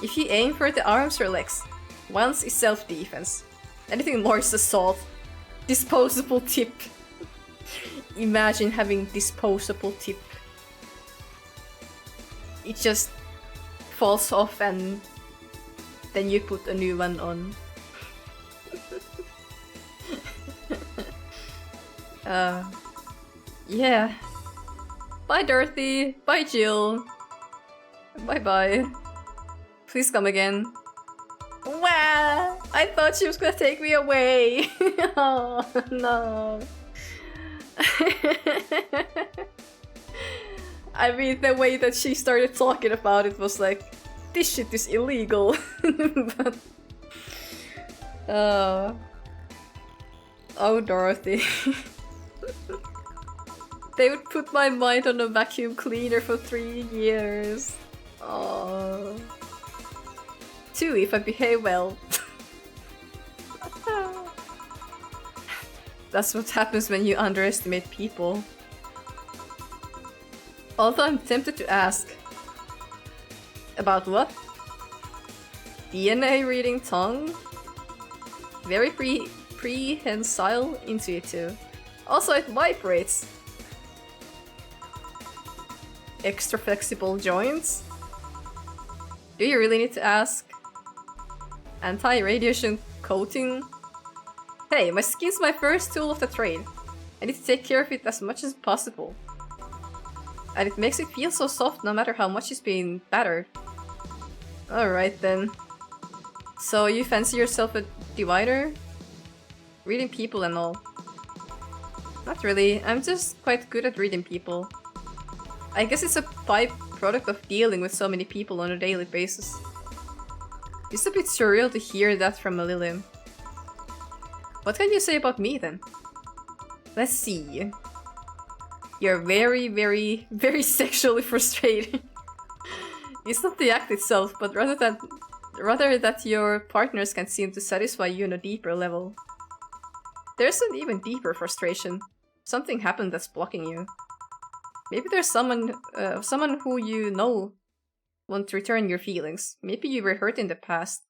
If you aim for the arms or legs, once is self-defense. Anything more is assault. Disposable tip. Imagine having disposable tip. It just falls off and then you put a new one on. Yeah. Bye Dorothy, bye Jill. Bye bye. Please come again. Wow! I thought she was gonna take me away! Oh no. I mean, the way that she started talking about it was like, this shit is illegal. But, oh, Dorothy. They would put my mind on a vacuum cleaner for 3 years. Oh. 2 if I behave well. That's what happens when you underestimate people. Although I'm tempted to ask. About what? DNA reading tongue? Very prehensile, intuitive. Also it vibrates. Extra flexible joints? Do you really need to ask? Anti-radiation coating? Hey, my skin's my first tool of the trade. I need to take care of it as much as possible. And it makes it feel so soft no matter how much it's being battered. Alright then. So you fancy yourself a divider? Reading people and all. Not really, I'm just quite good at reading people. I guess it's a byproduct of dealing with so many people on a daily basis. It's a bit surreal to hear that from a Lilium. What can you say about me then? Let's see. You're very, very, very sexually frustrated. It's not the act itself, but rather that your partners can seem to satisfy you on a deeper level. There's an even deeper frustration. Something happened that's blocking you. Maybe there's someone who you know won't return your feelings. Maybe you were hurt in the past.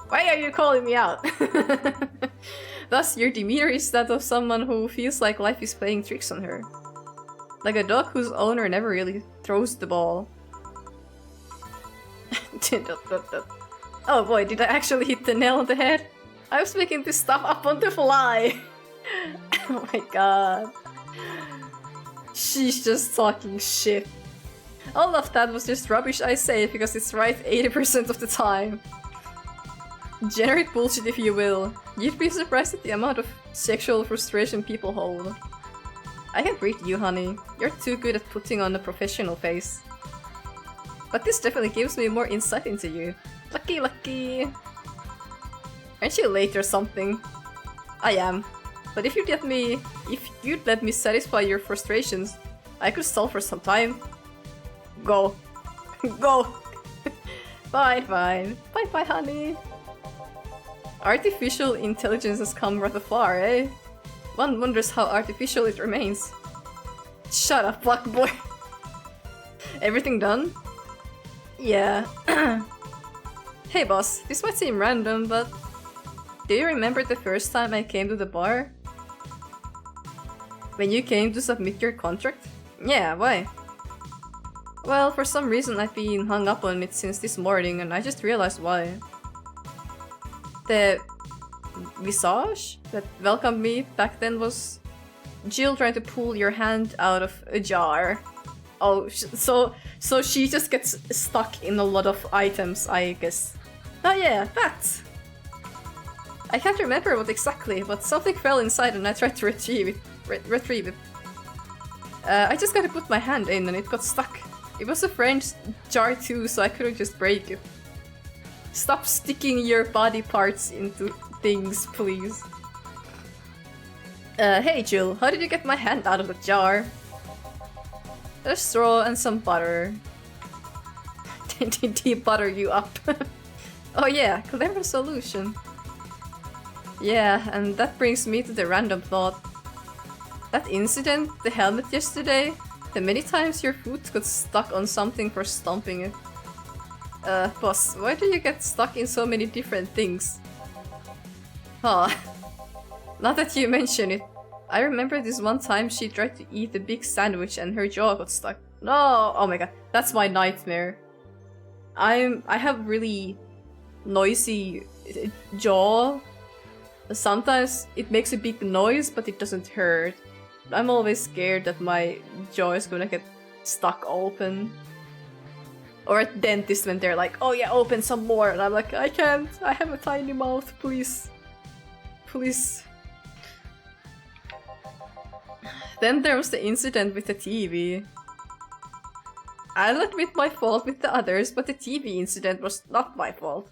Why are you calling me out? Thus, your demeanor is that of someone who feels like life is playing tricks on her. Like a dog whose owner never really throws the ball. Oh boy, did I actually hit the nail on the head? I was making this stuff up on the fly! Oh my god. She's just talking shit. All of that was just rubbish, I say, because it's right 80% of the time. Generic bullshit, if you will. You'd be surprised at the amount of sexual frustration people hold. I can't read you, honey. You're too good at putting on a professional face. But this definitely gives me more insight into you. Lucky, lucky. Aren't you late or something? I am. But if you'd let me satisfy your frustrations, I could stall for some time. Go. Go. Fine, fine. Bye bye, honey. Artificial intelligence has come rather far, eh? One wonders how artificial it remains. Shut up, black boy. Everything done? Yeah. Hey boss, this might seem random, but do you remember the first time I came to the bar? When you came to submit your contract? Yeah, why? Well, for some reason I've been hung up on it since this morning and I just realized why. The visage that welcomed me back then was Jill trying to pull your hand out of a jar. Oh, so she just gets stuck in a lot of items, I guess. Oh yeah, that! I can't remember what exactly, but something fell inside and I tried to retrieve it. I just gotta put my hand in and it got stuck. It was a French jar too, so I couldn't just break it. Stop sticking your body parts into things, please. Hey Jill, how did you get my hand out of the jar? A straw and some butter. Did he butter you up? Oh yeah, clever solution. Yeah, and that brings me to the random thought. That incident, the helmet yesterday, the many times your foot got stuck on something for stomping it. Boss, why do you get stuck in so many different things? Huh. Now that you mention it, I remember this one time she tried to eat a big sandwich and her jaw got stuck. No! Oh my god, that's my nightmare. I have really noisy jaw. Sometimes it makes a big noise, but it doesn't hurt. I'm always scared that my jaw is gonna get stuck open. Or at dentist when they're like, oh yeah, open some more. And I'm like, I can't. I have a tiny mouth, please. Please. Then there was the incident with the TV. I'll admit my fault with the others, but the TV incident was not my fault.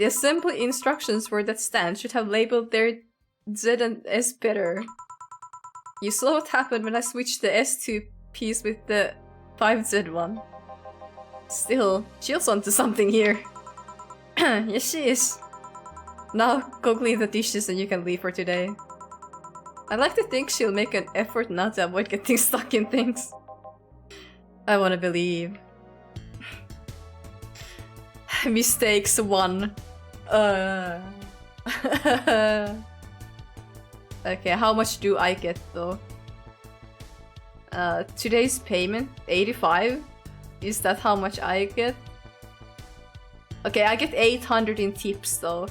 The assembly instructions for that stand should have labeled their Z and S better. You saw what happened when I switched the S2 piece with the 5Z one. Still, Jill's onto something here. Yes, she is. Now, go clean the dishes and you can leave for today. I'd like to think she'll make an effort not to avoid getting stuck in things. I wanna believe. Mistakes 1. Okay, how much do I get though? Today's payment, 85? Is that how much I get? Okay, I get 800 in tips though.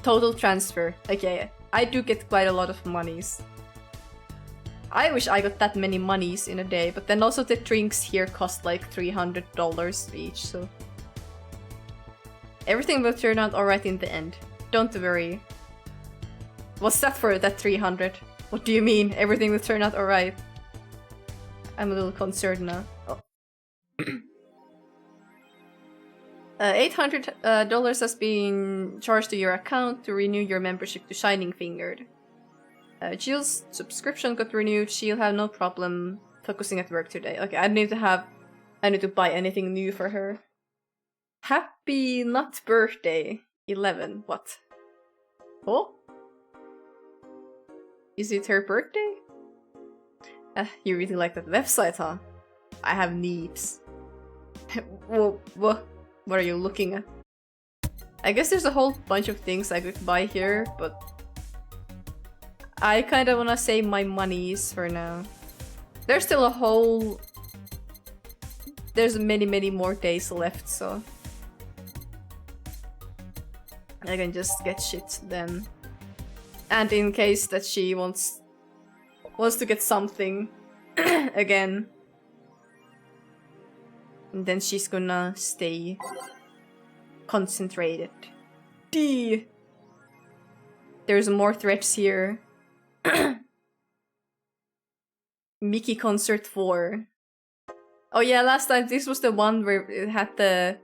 Total transfer. Okay, I do get quite a lot of monies. I wish I got that many monies in a day, but then also the drinks here cost like $300 each, so... Everything will turn out alright in the end. Don't worry. What's that for, that 300? What do you mean, everything will turn out alright? I'm a little concerned now. Oh. $800 has been charged to your account to renew your membership to Shining Fingered. Jill's subscription got renewed, she'll have no problem focusing at work today. Okay, I need to buy anything new for her. Happy not birthday 11. What? Oh? Is it her birthday? You really like that website, huh? I have needs. What are you looking at? I guess there's a whole bunch of things I could buy here, but I kind of want to save my monies for now. There's still a whole... There's many more days left, so... I can just get shit then. And in case that she wants to get something again, and then she's gonna stay concentrated. D. There's more threats here. Mickey Concert 4. Oh yeah, last time this was the one where it had the...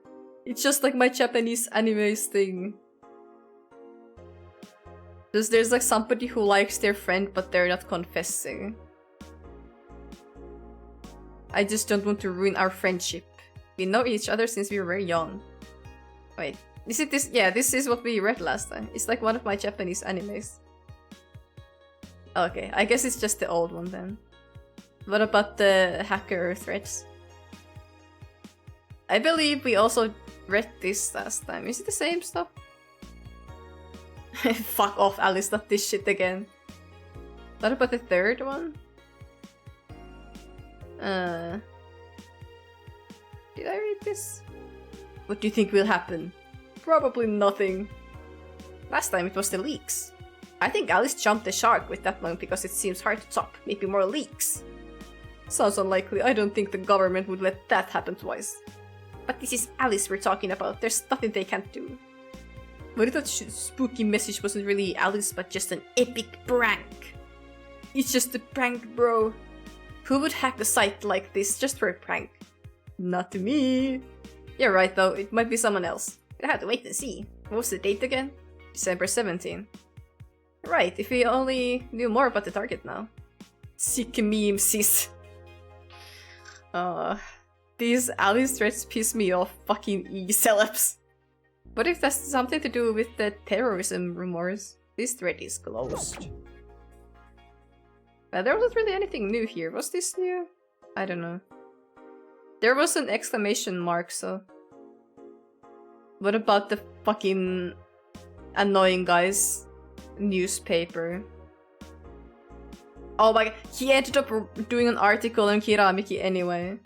It's just like my Japanese animes thing. There's like somebody who likes their friend but they're not confessing. I just don't want to ruin our friendship. We know each other since we were very young. Wait, is it this? Yeah, this is what we read last time. It's like one of my Japanese animes. Okay, I guess it's just the old one then. What about the hacker threats? I believe we also read this last time. Is it the same stuff? Fuck off, Alice, not this shit again. What about the third one? Did I read this? What do you think will happen? Probably nothing. Last time it was the leaks. I think Alice jumped the shark with that one because it seems hard to top. Maybe more leaks. Sounds unlikely. I don't think the government would let that happen twice. But this is Alice we're talking about. There's nothing they can't do. What if that spooky message wasn't really Alice but just an epic prank? It's just a prank, bro. Who would hack a site like this just for a prank? Not me. You're right though, it might be someone else. I have to wait and see. What was the date again? December 17. Right, if we only knew more about the target now. Sick meme, sis. These Alice threats piss me off, fucking e-celebs. What if that's something to do with the terrorism rumors? This thread is closed. There wasn't really anything new here. Was this new? I don't know. There was an exclamation mark, so... What about the fucking annoying guy's newspaper? Oh my god, he ended up doing an article on Kiramiki anyway.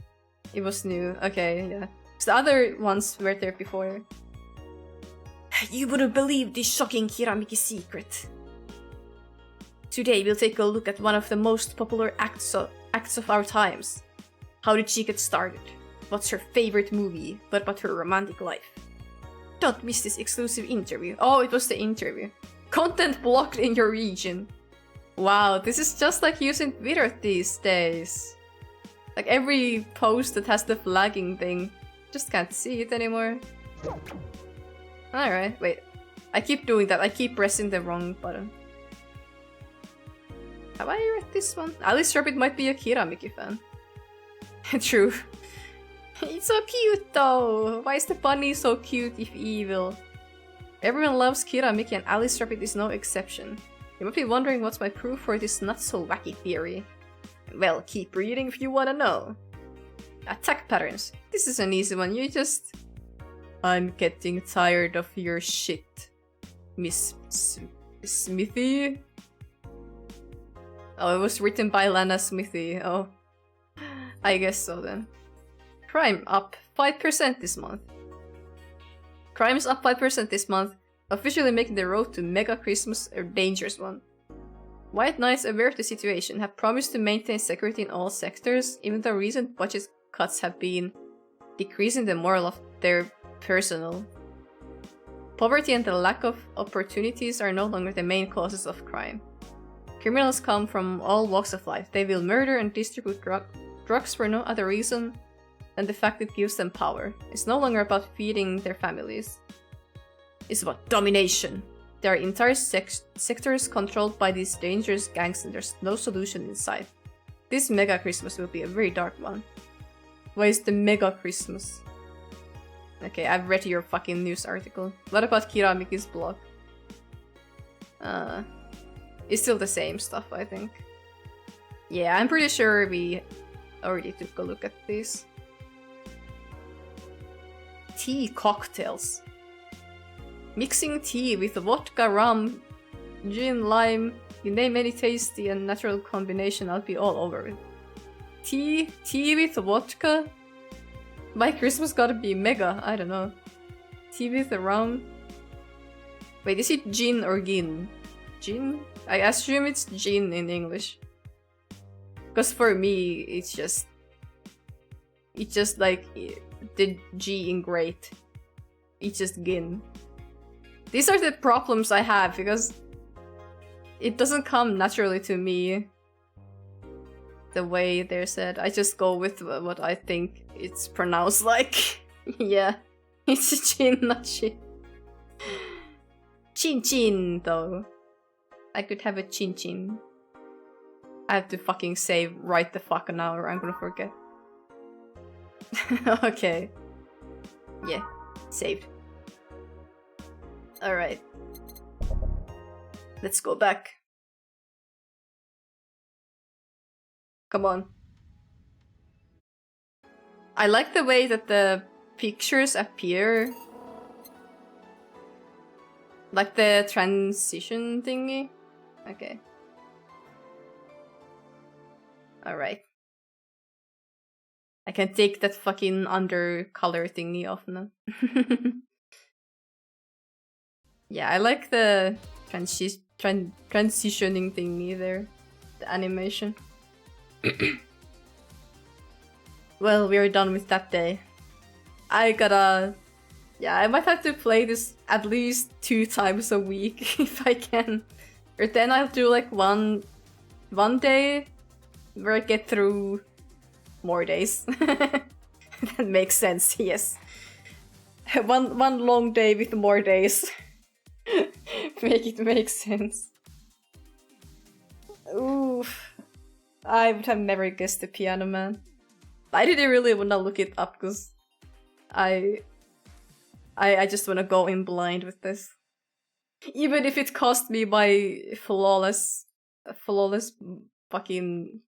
It was new. Okay, yeah. So the other ones were there before. You wouldn't believe this shocking Kiramiki secret. Today we'll take a look at one of the most popular acts of our times. How did she get started? What's her favorite movie? What about her romantic life? Don't miss this exclusive interview. Oh, it was the interview. Content blocked in your region. Wow, this is just like using Twitter these days. Like every post that has the flagging thing, just can't see it anymore. Alright, wait. I keep doing that. I keep pressing the wrong button. Have I read this one? Alice Rabbit might be a Kiramiki fan. True. It's so cute though! Why is the bunny so cute if evil? Everyone loves Kiramiki and Alice Rabbit is no exception. You might be wondering what's my proof for this not so wacky theory. Well, keep reading if you wanna know. Attack patterns. This is an easy one, you just... I'm getting tired of your shit, Miss Smithy. Oh, it was written by Lana Smithy. Oh, I guess so then. Crime up 5% this month. Crime is up 5% this month, officially making the road to Mega Christmas a dangerous one. White Knights, aware of the situation, have promised to maintain security in all sectors, even though recent budget cuts have been decreasing the morale of their personnel. Poverty and the lack of opportunities are no longer the main causes of crime. Criminals come from all walks of life. They will murder and distribute drugs for no other reason than the fact it gives them power. It's no longer about feeding their families. It's about domination. There are entire sectors controlled by these dangerous gangs and there's no solution in sight. This Mega Christmas will be a very dark one. Why is the Mega Christmas? Okay, I've read your fucking news article. What about Kiramiki's blog? It's still the same stuff, I think. Yeah, I'm pretty sure we already took a look at this. Tea cocktails. Mixing tea with vodka, rum, gin, lime. You name any tasty and natural combination, I'll be all over it. Tea with vodka? My Christmas gotta be mega, I don't know. Tea with rum? Wait, is it gin or gin? Gin? I assume it's gin in English. Because for me, it's just like the G in great. It's just gin. These are the problems I have because it doesn't come naturally to me the way they're said. I just go with what I think it's pronounced like. Yeah, it's a chin, not chin. Chin chin, though. I could have a chin chin. I have to fucking save right the fuck now or I'm gonna forget. Okay. Yeah, saved. Alright. Let's go back. Come on. I like the way that the pictures appear. Like the transition thingy. Okay. Alright. I can take that fucking undercolor thingy off now. Yeah, I like the transitioning thingy there. The animation. Well, we're done with that day. I gotta... Yeah, I might have to play this at least 2 times a week if I can. Or then I'll do like one day where I get through more days. That makes sense, yes. One long day with more days. Make it make sense. Oof. I would have never guessed the Piano Man. I didn't really want to look it up because I just want to go in blind with this. Even if it cost me my flawless fucking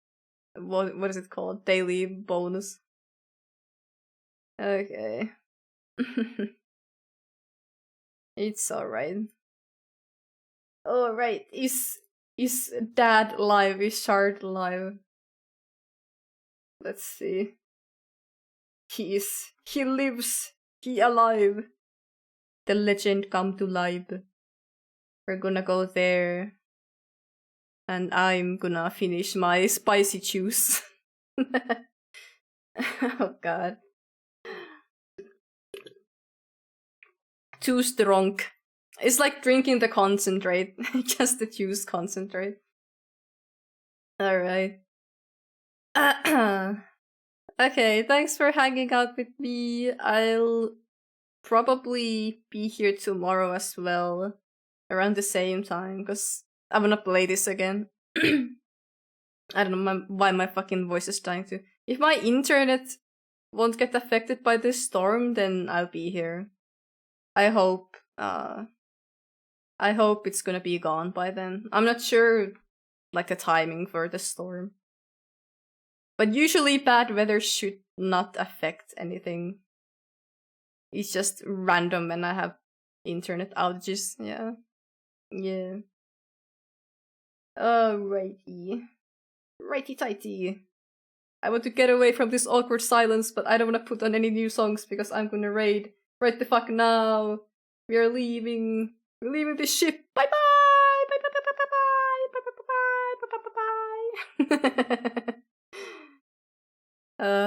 what is it called? Daily bonus. Okay. It's alright. Alright, is Dad live? Is Shard live? Let's see. He lives. He alive. The legend come to life. We're gonna go there. And I'm gonna finish my spicy juice. Oh god. Too strong. It's like drinking the concentrate. Just the juice concentrate. Alright. Okay, thanks for hanging out with me. I'll probably be here tomorrow as well. Around the same time, because I wanna play this again. I don't know why my fucking voice is dying too. If my internet won't get affected by this storm, then I'll be here. I hope it's gonna be gone by then. I'm not sure, like, the timing for the storm. But usually bad weather should not affect anything. It's just random when I have internet outages, yeah. Yeah. Alrighty. Righty-tighty. I want to get away from this awkward silence, but I don't want to put on any new songs because I'm gonna raid right the fuck now. We are leaving. We're leaving this ship. Bye bye! Bye bye bye bye bye bye bye bye bye bye bye bye bye bye.